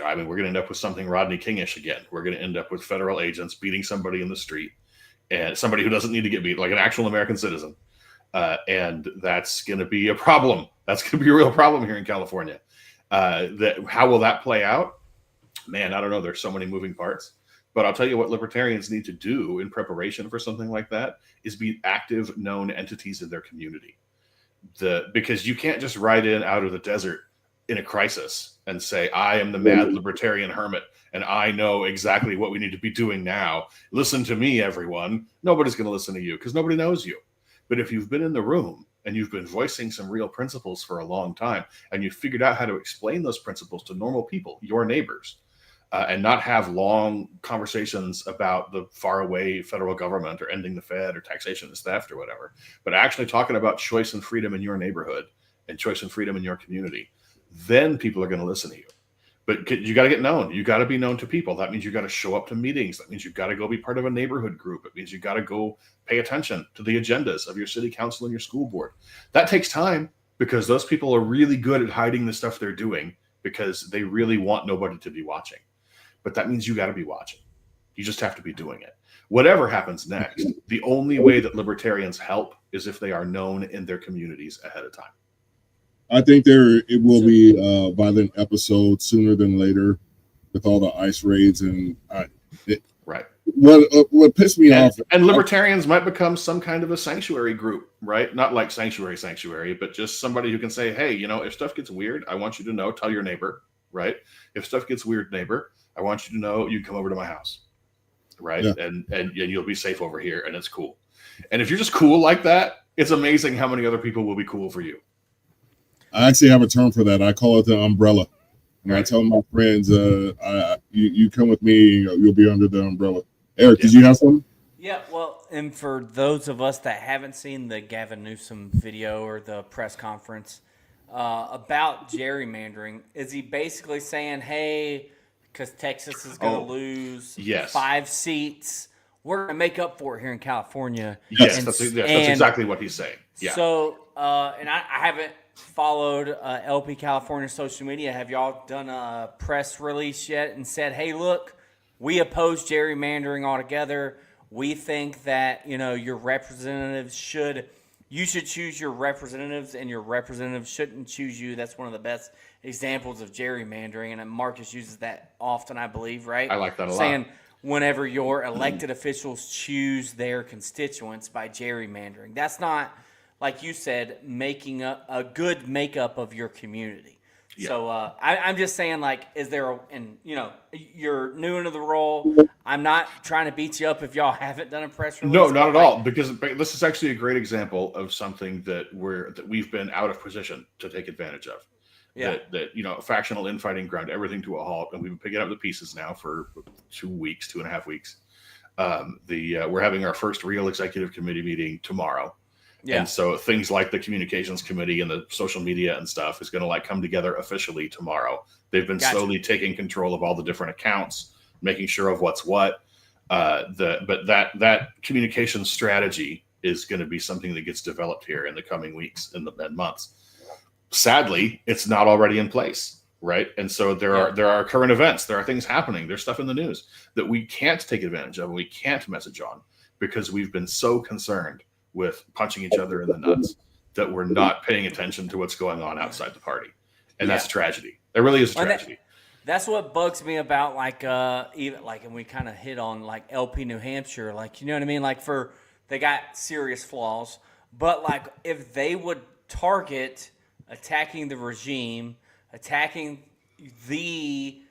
I mean, we're going to end up with something Rodney King-ish again. We're going to end up with federal agents beating somebody in the street, and somebody who doesn't need to get beat, like an actual American citizen. And that's going to be a problem. That's going to be a real problem here in California. How will that play out? Man, I don't know. There's so many moving parts. But I'll tell you what libertarians need to do in preparation for something like that is be active, known entities in their community. Because you can't just ride in out of the desert in a crisis and say, I am the mad libertarian hermit, and I know exactly what we need to be doing now. Listen to me, everyone. Nobody's going to listen to you because nobody knows you. But if you've been in the room and you've been voicing some real principles for a long time, and you've figured out how to explain those principles to normal people, your neighbors, and not have long conversations about the faraway federal government or ending the Fed or taxation and theft or whatever, but actually talking about choice and freedom in your neighborhood and choice and freedom in your community, then people are going to listen to you. But you got to get known. You got to be known to people. That means you got to show up to meetings. That means you've got to go be part of a neighborhood group. It means you got to go pay attention to the agendas of your city council and your school board. That takes time because those people are really good at hiding the stuff they're doing because they really want nobody to be watching. But that means you got to be watching. You just have to be doing it. Whatever happens next, the only way that libertarians help is if they are known in their communities ahead of time. I think it will be a violent episode sooner than later with all the ICE raids and right. What pissed me off, and libertarians might become some kind of a sanctuary group, right? Not like sanctuary, but just somebody who can say, hey, if stuff gets weird, I want you to know, tell your neighbor, right? If stuff gets weird, neighbor, I want you to know you can come over to my house, right? Yeah. And you'll be safe over here, and it's cool. And if you're just cool like that, it's amazing how many other people will be cool for you. I actually have a term for that. I call it the umbrella. And I tell my friends, you come with me, you'll be under the umbrella. Eric, did you have something? Yeah, well, and for those of us that haven't seen the Gavin Newsom video or the press conference about gerrymandering, is he basically saying, hey, because Texas is going to lose 5 seats, we're going to make up for it here in California? Yes, that's exactly what he's saying. Yeah. So, and I haven't followed LP California social media. Have y'all done a press release yet and said, hey, look, we oppose gerrymandering altogether. We think that, your representatives should choose your representatives and your representatives shouldn't choose you. That's one of the best examples of gerrymandering. And Marcus uses that often, I believe, right? I like that a lot. Saying whenever your elected officials choose their constituents by gerrymandering. That's not, like you said, making a good makeup of your community. Yeah. So I'm just saying, is there you're new into the role. I'm not trying to beat you up if y'all haven't done a press release. No, not at all. Because this is actually a great example of something that we've been out of position to take advantage of. Yeah. That factional infighting ground everything to a halt, and we've been picking up the pieces now for 2.5 weeks. We're having our first real executive committee meeting tomorrow. Yeah. And so things like the communications committee and the social media and stuff is going to come together officially tomorrow. They've been slowly taking control of all the different accounts making sure of what's what. But that communication strategy is going to be something that gets developed here in the coming weeks and months. Sadly, it's not already in place, right? And so there are current events, there are things happening, there's stuff in the news that we can't take advantage of, and we can't message on because we've been so concerned with punching each other in the nuts that we're not paying attention to what's going on outside the party, and that's a tragedy. It really is a tragedy. That's what bugs me about even and we kind of hit on like LP New Hampshire, like, you know what I mean? Like they got serious flaws, but like if they would target attacking the regime, attacking the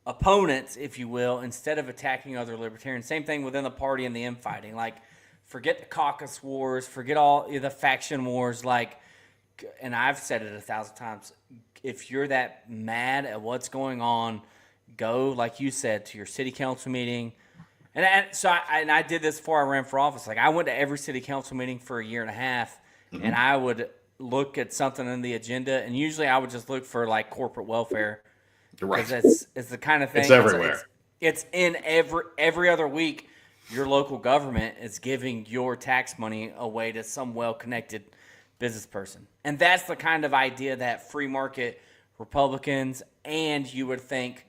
opponents, if you will, instead of attacking other libertarians. Same thing within the party and the infighting. Like, forget the caucus wars, forget all the faction wars. Like, and I've said it 1,000 times, if you're that mad at what's going on, go, like you said, to your city council meeting. And I did this before I ran for office. Like, I went to every city council meeting for a year and a half, and I would look at something in the agenda, and usually I would just look for like corporate welfare. Right. Because it's the kind of thing. It's everywhere. It's in every other week. Your local government is giving your tax money away to some well-connected business person. And that's the kind of idea that free market Republicans and you would think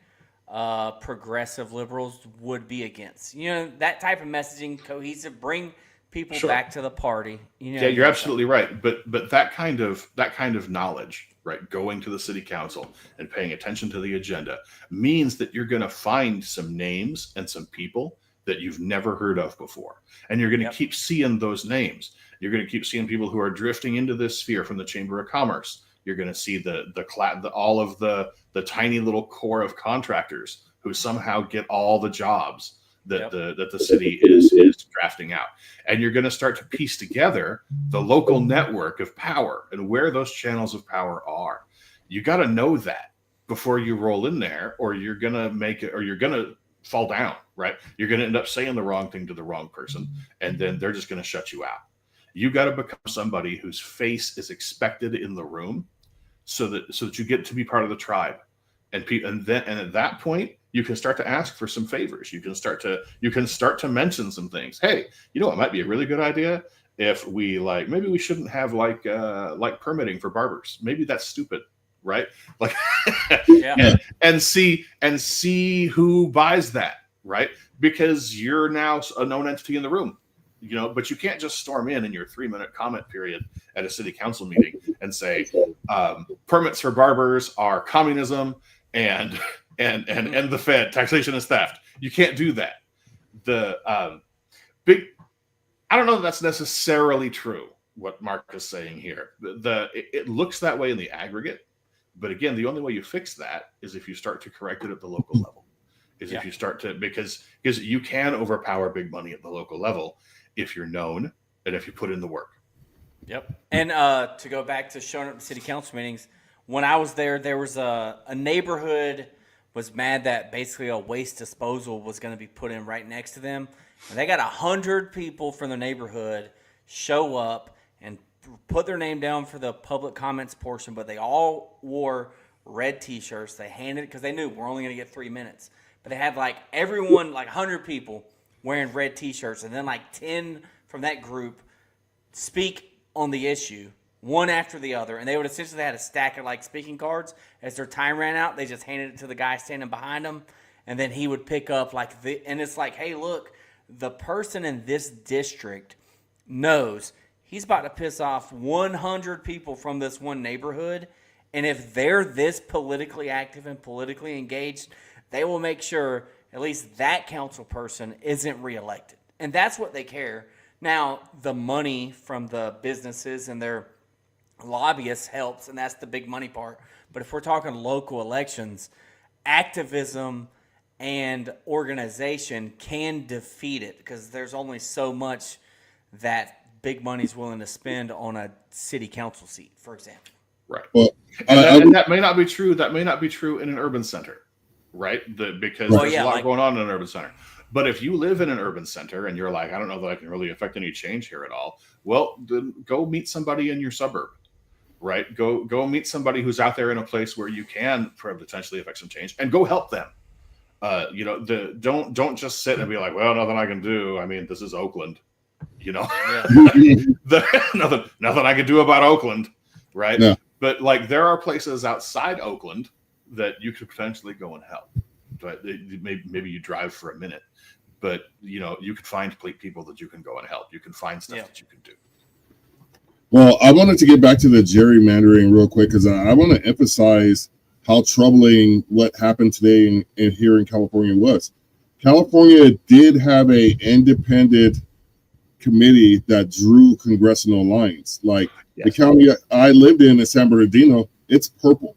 progressive liberals would be against. You know, that type of messaging, cohesive, bring people back to the party. You know, yeah, you're absolutely right. But that kind of knowledge, right, going to the city council and paying attention to the agenda means that you're going to find some names and some people that you've never heard of before. And you're going to keep seeing those names. You're going to keep seeing people who are drifting into this sphere from the Chamber of Commerce. You're going to see all of the tiny little core of contractors who somehow get all the jobs that the city is drafting out. And you're going to start to piece together the local network of power and where those channels of power are. You got to know that before you roll in there, or you're going to fall down, right? You're going to end up saying the wrong thing to the wrong person, and then they're just going to shut you out. You got to become somebody whose face is expected in the room, so that you get to be part of the tribe, and at that point you can start to ask for some favors. You can start to mention some things. Hey, you know, it might be a really good idea if we maybe we shouldn't have like permitting for barbers. Maybe that's stupid, right? Like, and see who buys that, right? Because you're now a known entity in the room. You know, but you can't just storm in your 3-minute comment period at a city council meeting and say permits for barbers are communism and the Fed, taxation is theft. You can't do that. I don't know if that's necessarily true, what Mark is saying here. It looks that way in the aggregate, but again, the only way you fix that is if you start to correct it at the local level. If you start to, because you can overpower big money at the local level if you're known and if you put in the work. Yep. And to go back to showing up to city council meetings, when I was there was a neighborhood was mad that basically a waste disposal was going to be put in right next to them. And they got 100 people from the neighborhood show up and put their name down for the public comments portion, but they all wore red T-shirts. They handed it because they knew we're only going to get 3 minutes. But they had everyone, 100 people wearing red T-shirts, and then 10 from that group speak on the issue, one after the other. And they would essentially had a stack of speaking cards. As their time ran out, they just handed it to the guy standing behind them, and then he would pick up and it's hey, look, the person in this district knows he's about to piss off 100 people from this one neighborhood, and if they're this politically active and politically engaged, they will make sure at least that council person isn't reelected. And that's what they care. Now, the money from the businesses and their lobbyists helps, and that's the big money part. But if we're talking local elections, activism and organization can defeat it because there's only so much that big money's willing to spend on a city council seat, for example. Right. Well, and that may not be true. That may not be true in an urban center. Right? Because there's a lot going on in an urban center. But if you live in an urban center and you're I don't know that I can really affect any change here at all, well, then go meet somebody in your suburb, right? Go meet somebody who's out there in a place where you can potentially affect some change, and go help them. Don't just sit and be like, well, nothing I can do. I mean, this is Oakland, Yeah. nothing I can do about Oakland, right? Yeah. But like, there are places outside Oakland that you could potentially go and help. But maybe you drive for a minute, but you could find people that you can go and help. You can find stuff that you can do. Well, I wanted to get back to the gerrymandering real quick because I want to emphasize how troubling what happened today in here in California was. California did have a independent committee that drew congressional lines. Like the county I lived in San Bernardino, it's purple.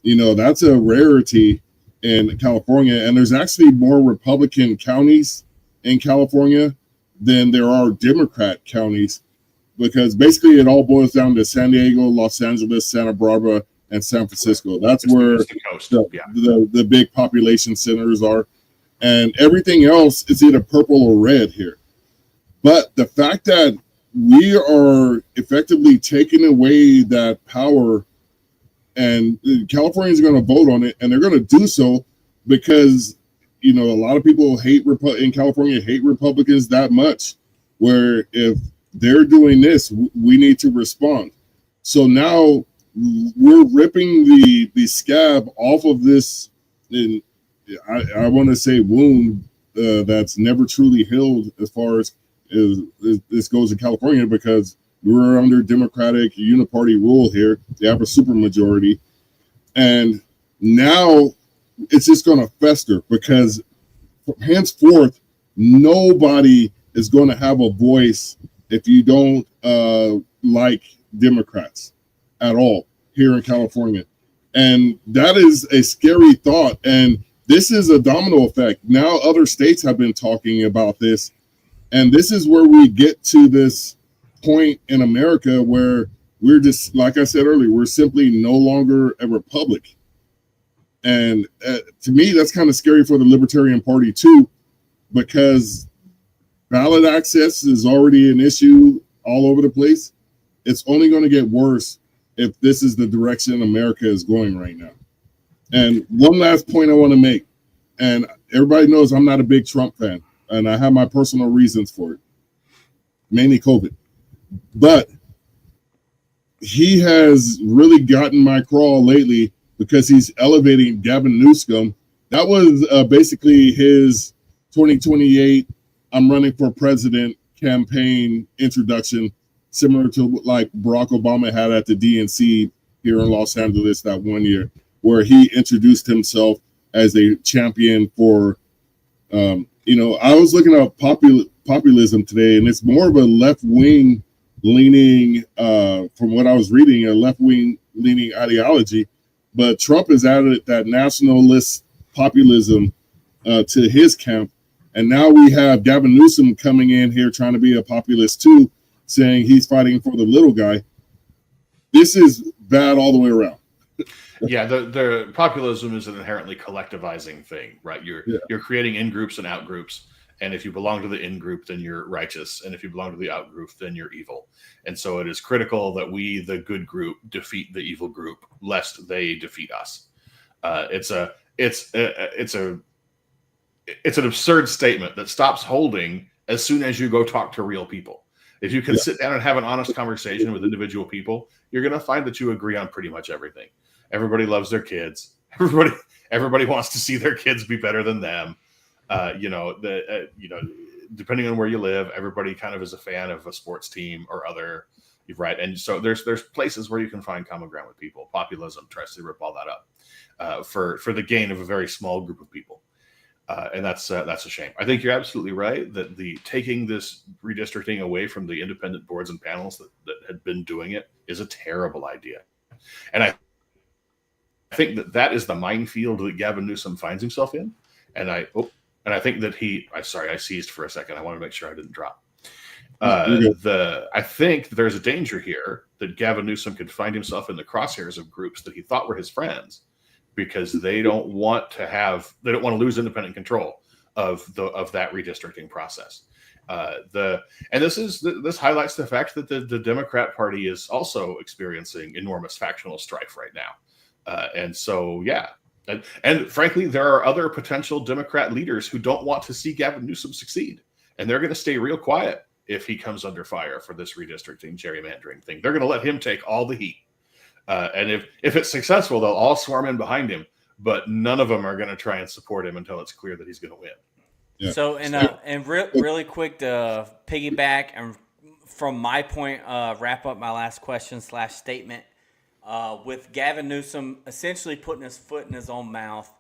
That's a rarity in California. And there's actually more Republican counties in California than there are Democrat counties, because basically it all boils down to San Diego, Los Angeles, Santa Barbara, and San Francisco. That's where the big population centers are. And everything else is either purple or red here. But the fact that we are effectively taking away that power, and Californians are going to vote on it, and they're going to do so because, a lot of people in California hate Republicans that much, where if they're doing this, we need to respond. So now we're ripping the scab off of this, and I want to say wound that's never truly healed as far as this goes in California, because we're under Democratic uniparty rule here. They have a supermajority, and now it's just going to fester, because henceforth nobody is going to have a voice if you don't like Democrats at all here in California. And that is a scary thought. And this is a domino effect. Now other states have been talking about this. And this is where we get to this point in America where we're just, like I said earlier, we're simply no longer a republic. And to me, that's kind of scary for the Libertarian Party too, because ballot access is already an issue all over the place. It's only going to get worse if this is the direction America is going right now. And one last point I want to make, and everybody knows I'm not a big Trump fan, and I have my personal reasons for it, mainly COVID. But he has really gotten my crawl lately because he's elevating Gavin Newsom. That was basically his 2028 I'm running for president campaign introduction, similar to like Barack Obama had at the DNC here in Los Angeles that one year, where he introduced himself as a champion for, I was looking at populism today, and it's more of a left-wing leaning, from what I was reading, a left-wing leaning ideology. But Trump has added that nationalist populism to his camp. And now we have Gavin Newsom coming in here trying to be a populist too, saying he's fighting for the little guy. This is bad all the way around. Yeah, the populism is an inherently collectivizing thing, right? You're creating in groups and out groups, and if you belong to the in group, then you're righteous, and if you belong to the out group, then you're evil. And so it is critical that we, the good group, defeat the evil group, lest they defeat us. It's an absurd statement that stops holding as soon as you go talk to real people. If you can sit down and have an honest conversation with individual people, you're going to find that you agree on pretty much everything. Everybody loves their kids. Everybody wants to see their kids be better than them. Depending on where you live, everybody kind of is a fan of a sports team or other, right? And so there's places where you can find common ground with people. Populism tries to rip all that up for the gain of a very small group of people. And that's a shame. I think you're absolutely right that taking this redistricting away from the independent boards and panels that had been doing it is a terrible idea. And I think that is the minefield that Gavin Newsom finds himself in. And I think that I seized for a second. I want to make sure I didn't drop. I think there's a danger here that Gavin Newsom could find himself in the crosshairs of groups that he thought were his friends, because they don't want to lose independent control of that redistricting process. This highlights the fact that the Democrat Party is also experiencing enormous factional strife right now. And so, And frankly, there are other potential Democrat leaders who don't want to see Gavin Newsom succeed. And they're going to stay real quiet if he comes under fire for this redistricting, gerrymandering thing. They're going to let him take all the heat. And if it's successful, they'll all swarm in behind him. But none of them are going to try and support him until it's clear that he's going to win. Yeah. So, really quick to piggyback and from my point, wrap up my last question / statement. With Gavin Newsom essentially putting his foot in his own mouth,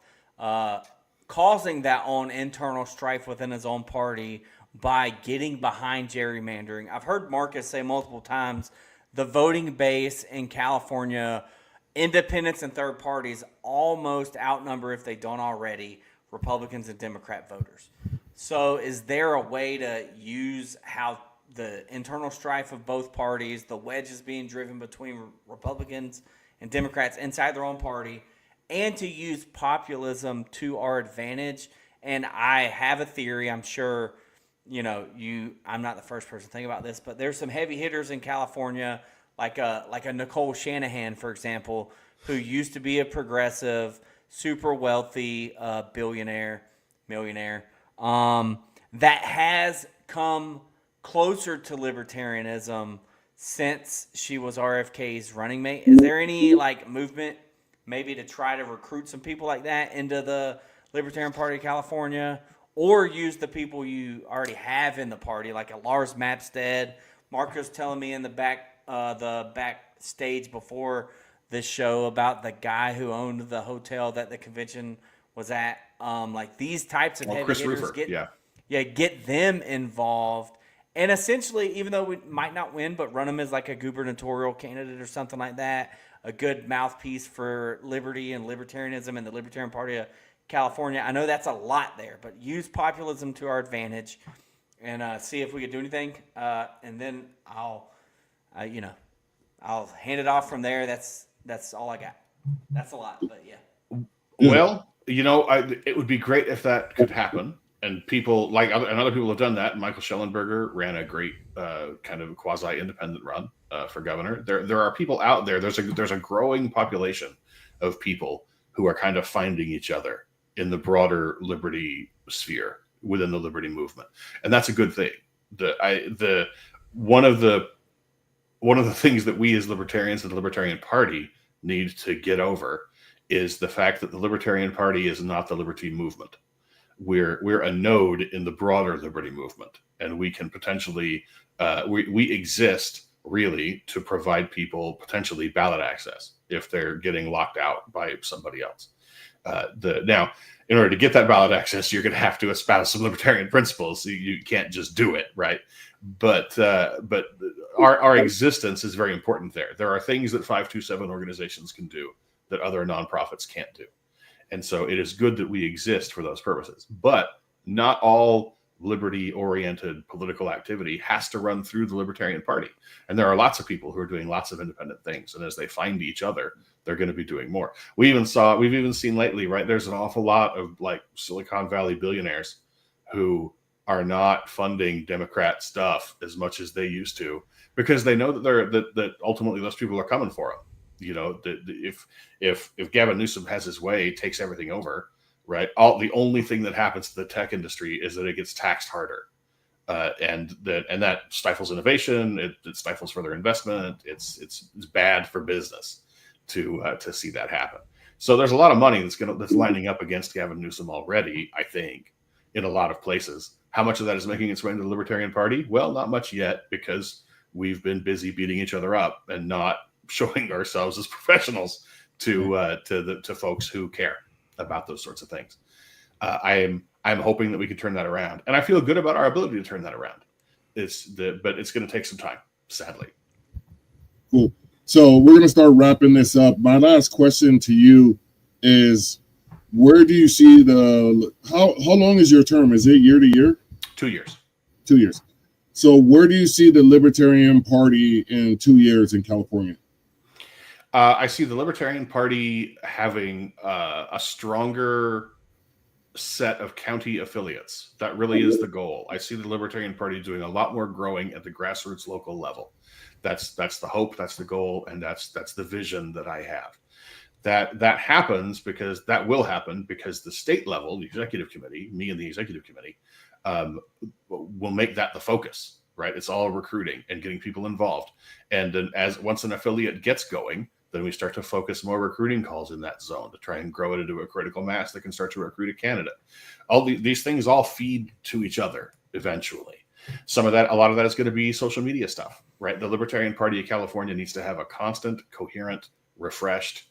causing that own internal strife within his own party by getting behind gerrymandering. I've heard Marcus say multiple times the voting base in California, independents and third parties almost outnumber, if they don't already, Republicans and Democrat voters. So is there a way to use how the internal strife of both parties, the wedges being driven between Republicans and Democrats inside their own party, and to use populism to our advantage? And I have a theory, I'm sure, I'm not the first person to think about this, but there's some heavy hitters in California, like a Nicole Shanahan, for example, who used to be a progressive, super wealthy millionaire, that has come closer to libertarianism since she was RFK's running mate. Is there any movement maybe to try to recruit some people like that into the Libertarian Party of California, or use the people you already have in the party, like a Lars Mapstead? Marco's telling me in the backstage before this show about the guy who owned the hotel that the convention was at. These types of heavy Chris hitters, Ruffer, get them involved. And essentially, even though we might not win, but run him as like a gubernatorial candidate or something like that, a good mouthpiece for liberty and libertarianism and the Libertarian Party of California. I know that's a lot there, but use populism to our advantage and see if we could do anything. And then I'll hand it off from there. That's all I got. That's a lot, but yeah. Well, it would be great if that could happen. And people other people have done that. Michael Schellenberger ran a great kind of quasi-independent run for governor. There are people out there. There's a growing population of people who are kind of finding each other in the broader liberty sphere within the liberty movement, and that's a good thing. One of the things that we as libertarians and the Libertarian Party need to get over is the fact that the Libertarian Party is not the liberty movement. We're a node in the broader liberty movement, and we can potentially we exist really to provide people potentially ballot access if they're getting locked out by somebody else. Now, in order to get that ballot access, you're going to have to espouse some libertarian principles. You can't just do it, right? But our existence is very important there. There are things that 527 organizations can do that other nonprofits can't do. And so it is good that we exist for those purposes. But not all liberty-oriented political activity has to run through the Libertarian Party. And there are lots of people who are doing lots of independent things. And as they find each other, they're going to be doing more. We've even seen lately, right? There's an awful lot of Silicon Valley billionaires who are not funding Democrat stuff as much as they used to, because they know that ultimately those people are coming for them. If Gavin Newsom has his way, takes everything over, right? The only thing that happens to the tech industry is that it gets taxed harder, and that stifles innovation. It stifles further investment. It's bad for business to see that happen. So there's a lot of money that's lining up against Gavin Newsom already, I think, in a lot of places. How much of that is making its way into the Libertarian Party? Well, not much yet, because we've been busy beating each other up and not showing ourselves as professionals to folks who care about those sorts of things. I'm hoping that we can turn that around, and I feel good about our ability to turn that around. But it's going to take some time, sadly. Cool. So we're going to start wrapping this up. My last question to you is, where do you see how long is your term? Is it year to year? 2 years. 2 years. So where do you see the Libertarian Party in 2 years in California? I see the Libertarian Party having a stronger set of county affiliates. That really is the goal. I see the Libertarian Party doing a lot more growing at the grassroots local level. That's the hope, that's the goal, and that's the vision that I have. That happens because that will happen because the state level, the executive committee, me and the executive committee, will make that the focus, right? It's all recruiting and getting people involved. And then once an affiliate gets going, then we start to focus more recruiting calls in that zone to try and grow it into a critical mass that can start to recruit a candidate. All these things all feed to each other eventually. A lot of that is going to be social media stuff, right? The Libertarian Party of California needs to have a constant, coherent, refreshed,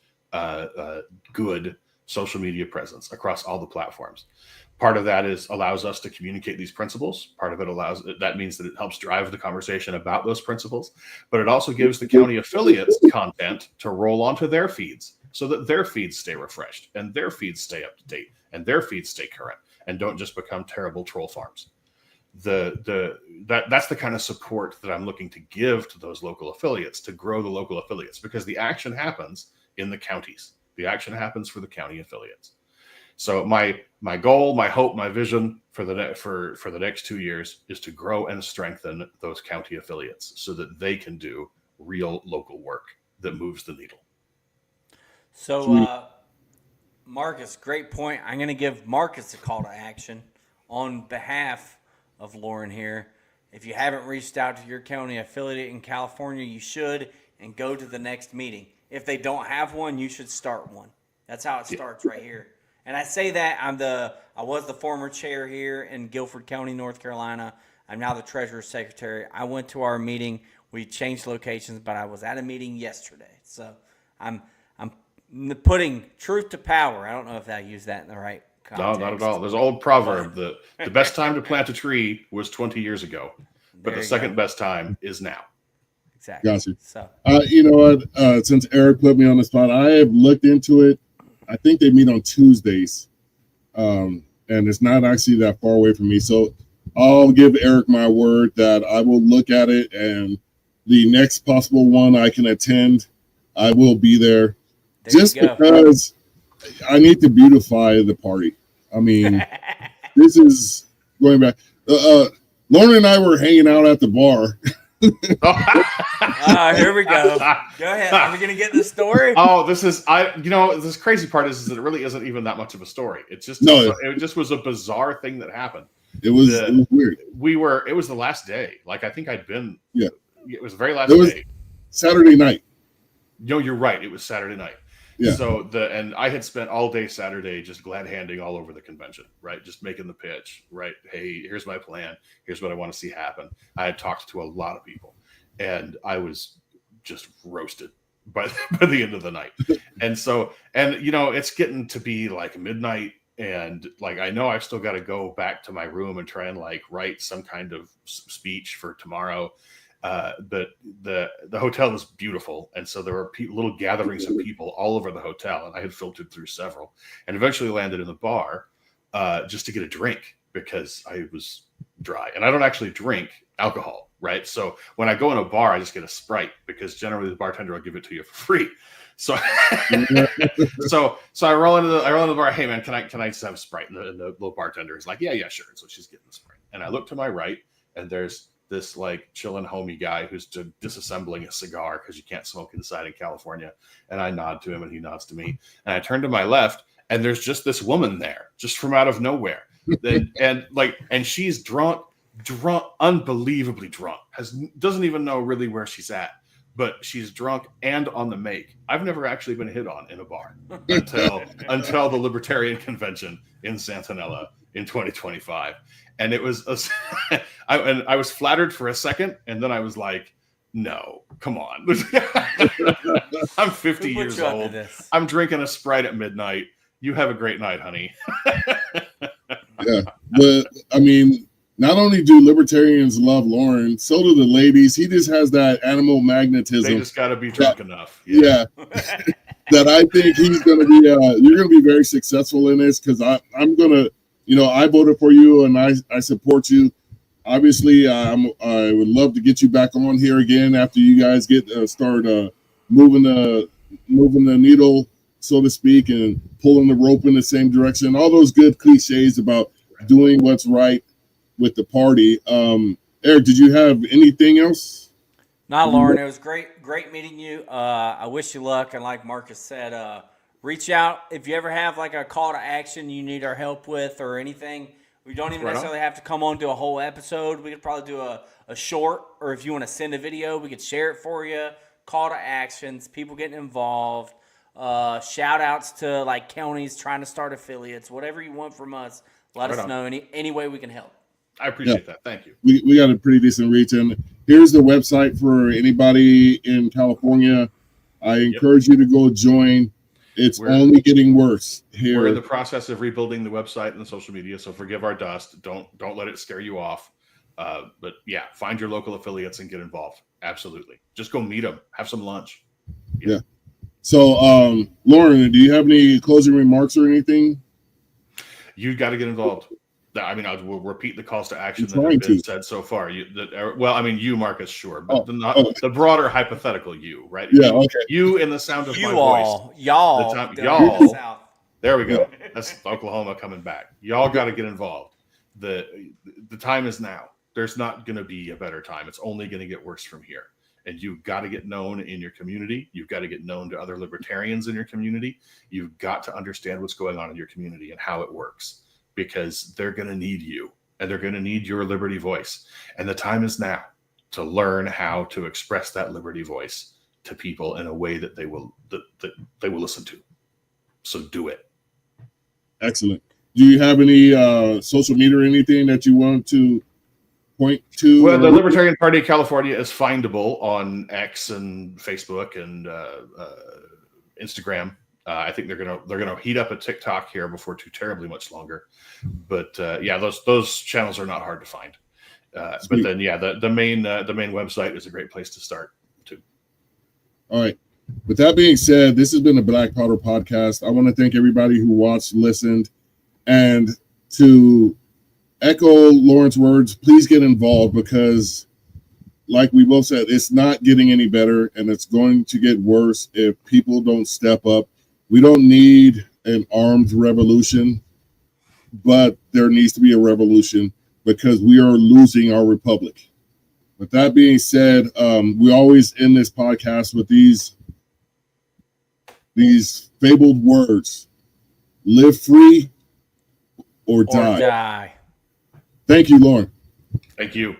good social media presence across all the platforms. Part of that allows us to communicate these principles. Part of that means that it helps drive the conversation about those principles, but it also gives the county affiliates content to roll onto their feeds so that their feeds stay refreshed and their feeds stay up to date and their feeds stay current and don't just become terrible troll farms. That's the kind of support that I'm looking to give to those local affiliates, to grow the local affiliates, because the action happens in the counties. The action happens for the county affiliates. So my goal, my hope, my vision for the next 2 years is to grow and strengthen those county affiliates so that they can do real local work that moves the needle. So, Marcus, great point. I'm going to give Marcus a call to action on behalf of Loren here. If you haven't reached out to your county affiliate in California, you should, and go to the next meeting. If they don't have one, you should start one. That's how it starts right here. And I say that I was the former chair here in Guilford County, North Carolina. I'm now the treasurer secretary. I went to our meeting. We changed locations, but I was at a meeting yesterday. So I'm putting truth to power. I don't know if I used that in the right context. No, not at all. There's an old proverb that the best time to plant a tree was 20 years ago, but the second best time is now. Exactly. Gotcha. So, you know what? Since Eric put me on the spot, I have looked into it. I think they meet on Tuesdays, and it's not actually that far away from me. So I'll give Eric my word that I will look at it, and the next possible one I can attend, I will be there. Just because I need to beautify the party. I mean, this is going back. Loren and I were hanging out at the bar. Here we go. Go ahead. Are we going to get the story? This crazy part is that it really isn't even that much of a story. It just was a bizarre thing that happened. It was weird. It was the last day. Like, I think I'd been, yeah, it was the very last day. Saturday night. No, you're right. It was Saturday night. Yeah. And I had spent all day Saturday just glad handing all over the convention, right? Just making the pitch, right? Hey, here's my plan. Here's what I want to see happen. I had talked to a lot of people, and I was just roasted by the end of the night. And it's getting to be like midnight, and like, I know I've still got to go back to my room and try and like write some kind of speech for tomorrow. But the hotel is beautiful, and so there were little gatherings of people all over the hotel, and I had filtered through several, and eventually landed in the bar just to get a drink because I was dry, and I don't actually drink alcohol, right? So when I go in a bar, I just get a Sprite because generally the bartender will give it to you for free. So so I roll into the bar. Hey man, can I just have a Sprite? And the little bartender is like, yeah, sure. And so she's getting the Sprite, and I look to my right, and there's this like chilling homie guy who's disassembling a cigar because you can't smoke inside in California. And I nod to him and he nods to me. And I turn to my left and there's just this woman there, just from out of nowhere. and she's drunk, unbelievably drunk, doesn't even know really where she's at, but she's drunk and on the make. I've never actually been hit on in a bar until the Libertarian Convention in Santanella in 2025. And it was, I was flattered for a second, and then I was like, no, come on. I'm 50 years old. I'm drinking a Sprite at midnight. You have a great night, honey. Yeah. But, I mean, not only do libertarians love Loren, so do the ladies. He just has that animal magnetism. They just got to be drunk enough. Yeah. That I think he's going to be, you're going to be very successful in this, because I'm going to, I voted for you and I support you. Obviously, I would love to get you back on here again after you guys start moving the needle, so to speak, and pulling the rope in the same direction. All those good cliches about doing what's right with the party. Eric, did you have anything else? Not Loren. It was great meeting you. I wish you luck. And like Marcus said, reach out if you ever have like a call to action you need our help with or anything. We don't even necessarily have to come on to a whole episode. We could probably do a short, or if you want to send a video, we could share it for you. Call to actions, people getting involved, shout outs to like counties trying to start affiliates, whatever you want from us. Let us know any way we can help. I appreciate that. Thank you. We got a pretty decent reach. And here's the website for anybody in California. I encourage you to go join. It's only getting worse here. We're in the process of rebuilding the website and the social media, so forgive our dust. Don't let it scare you off. But yeah, find your local affiliates and get involved. Absolutely. Just go meet them. Have some lunch. Yeah. So, Loren, do you have any closing remarks or anything? You got to get involved. I mean, will repeat the calls to action that have been said so far. You, Marcus, sure, but the broader hypothetical you, right? Yeah, okay. You in the sound of my voice. Y'all. There we go. That's Oklahoma coming back. Y'all got to get involved. The time is now. There's not going to be a better time. It's only going to get worse from here. And you've got to get known in your community. You've got to get known to other libertarians in your community. You've got to understand what's going on in your community and how it works, because they're going to need you and they're going to need your liberty voice. And the time is now to learn how to express that liberty voice to people in a way that they will listen to. So do it. Excellent. Do you have any social media or anything that you want to point to? Well, the Libertarian Party of California is findable on X and Facebook and Instagram. I think they're gonna heat up a TikTok here before too terribly much longer. But those channels are not hard to find. But then the main website is a great place to start too. All right. With that being said, this has been the Black Powder Podcast. I want to thank everybody who watched, listened, and to echo Loren's words, please get involved, because like we both said, it's not getting any better and it's going to get worse if people don't step up. We don't need an armed revolution, but there needs to be a revolution because we are losing our republic. With that being said, we always end this podcast with these fabled words: live free or die. Or die. Thank you, Loren. Thank you.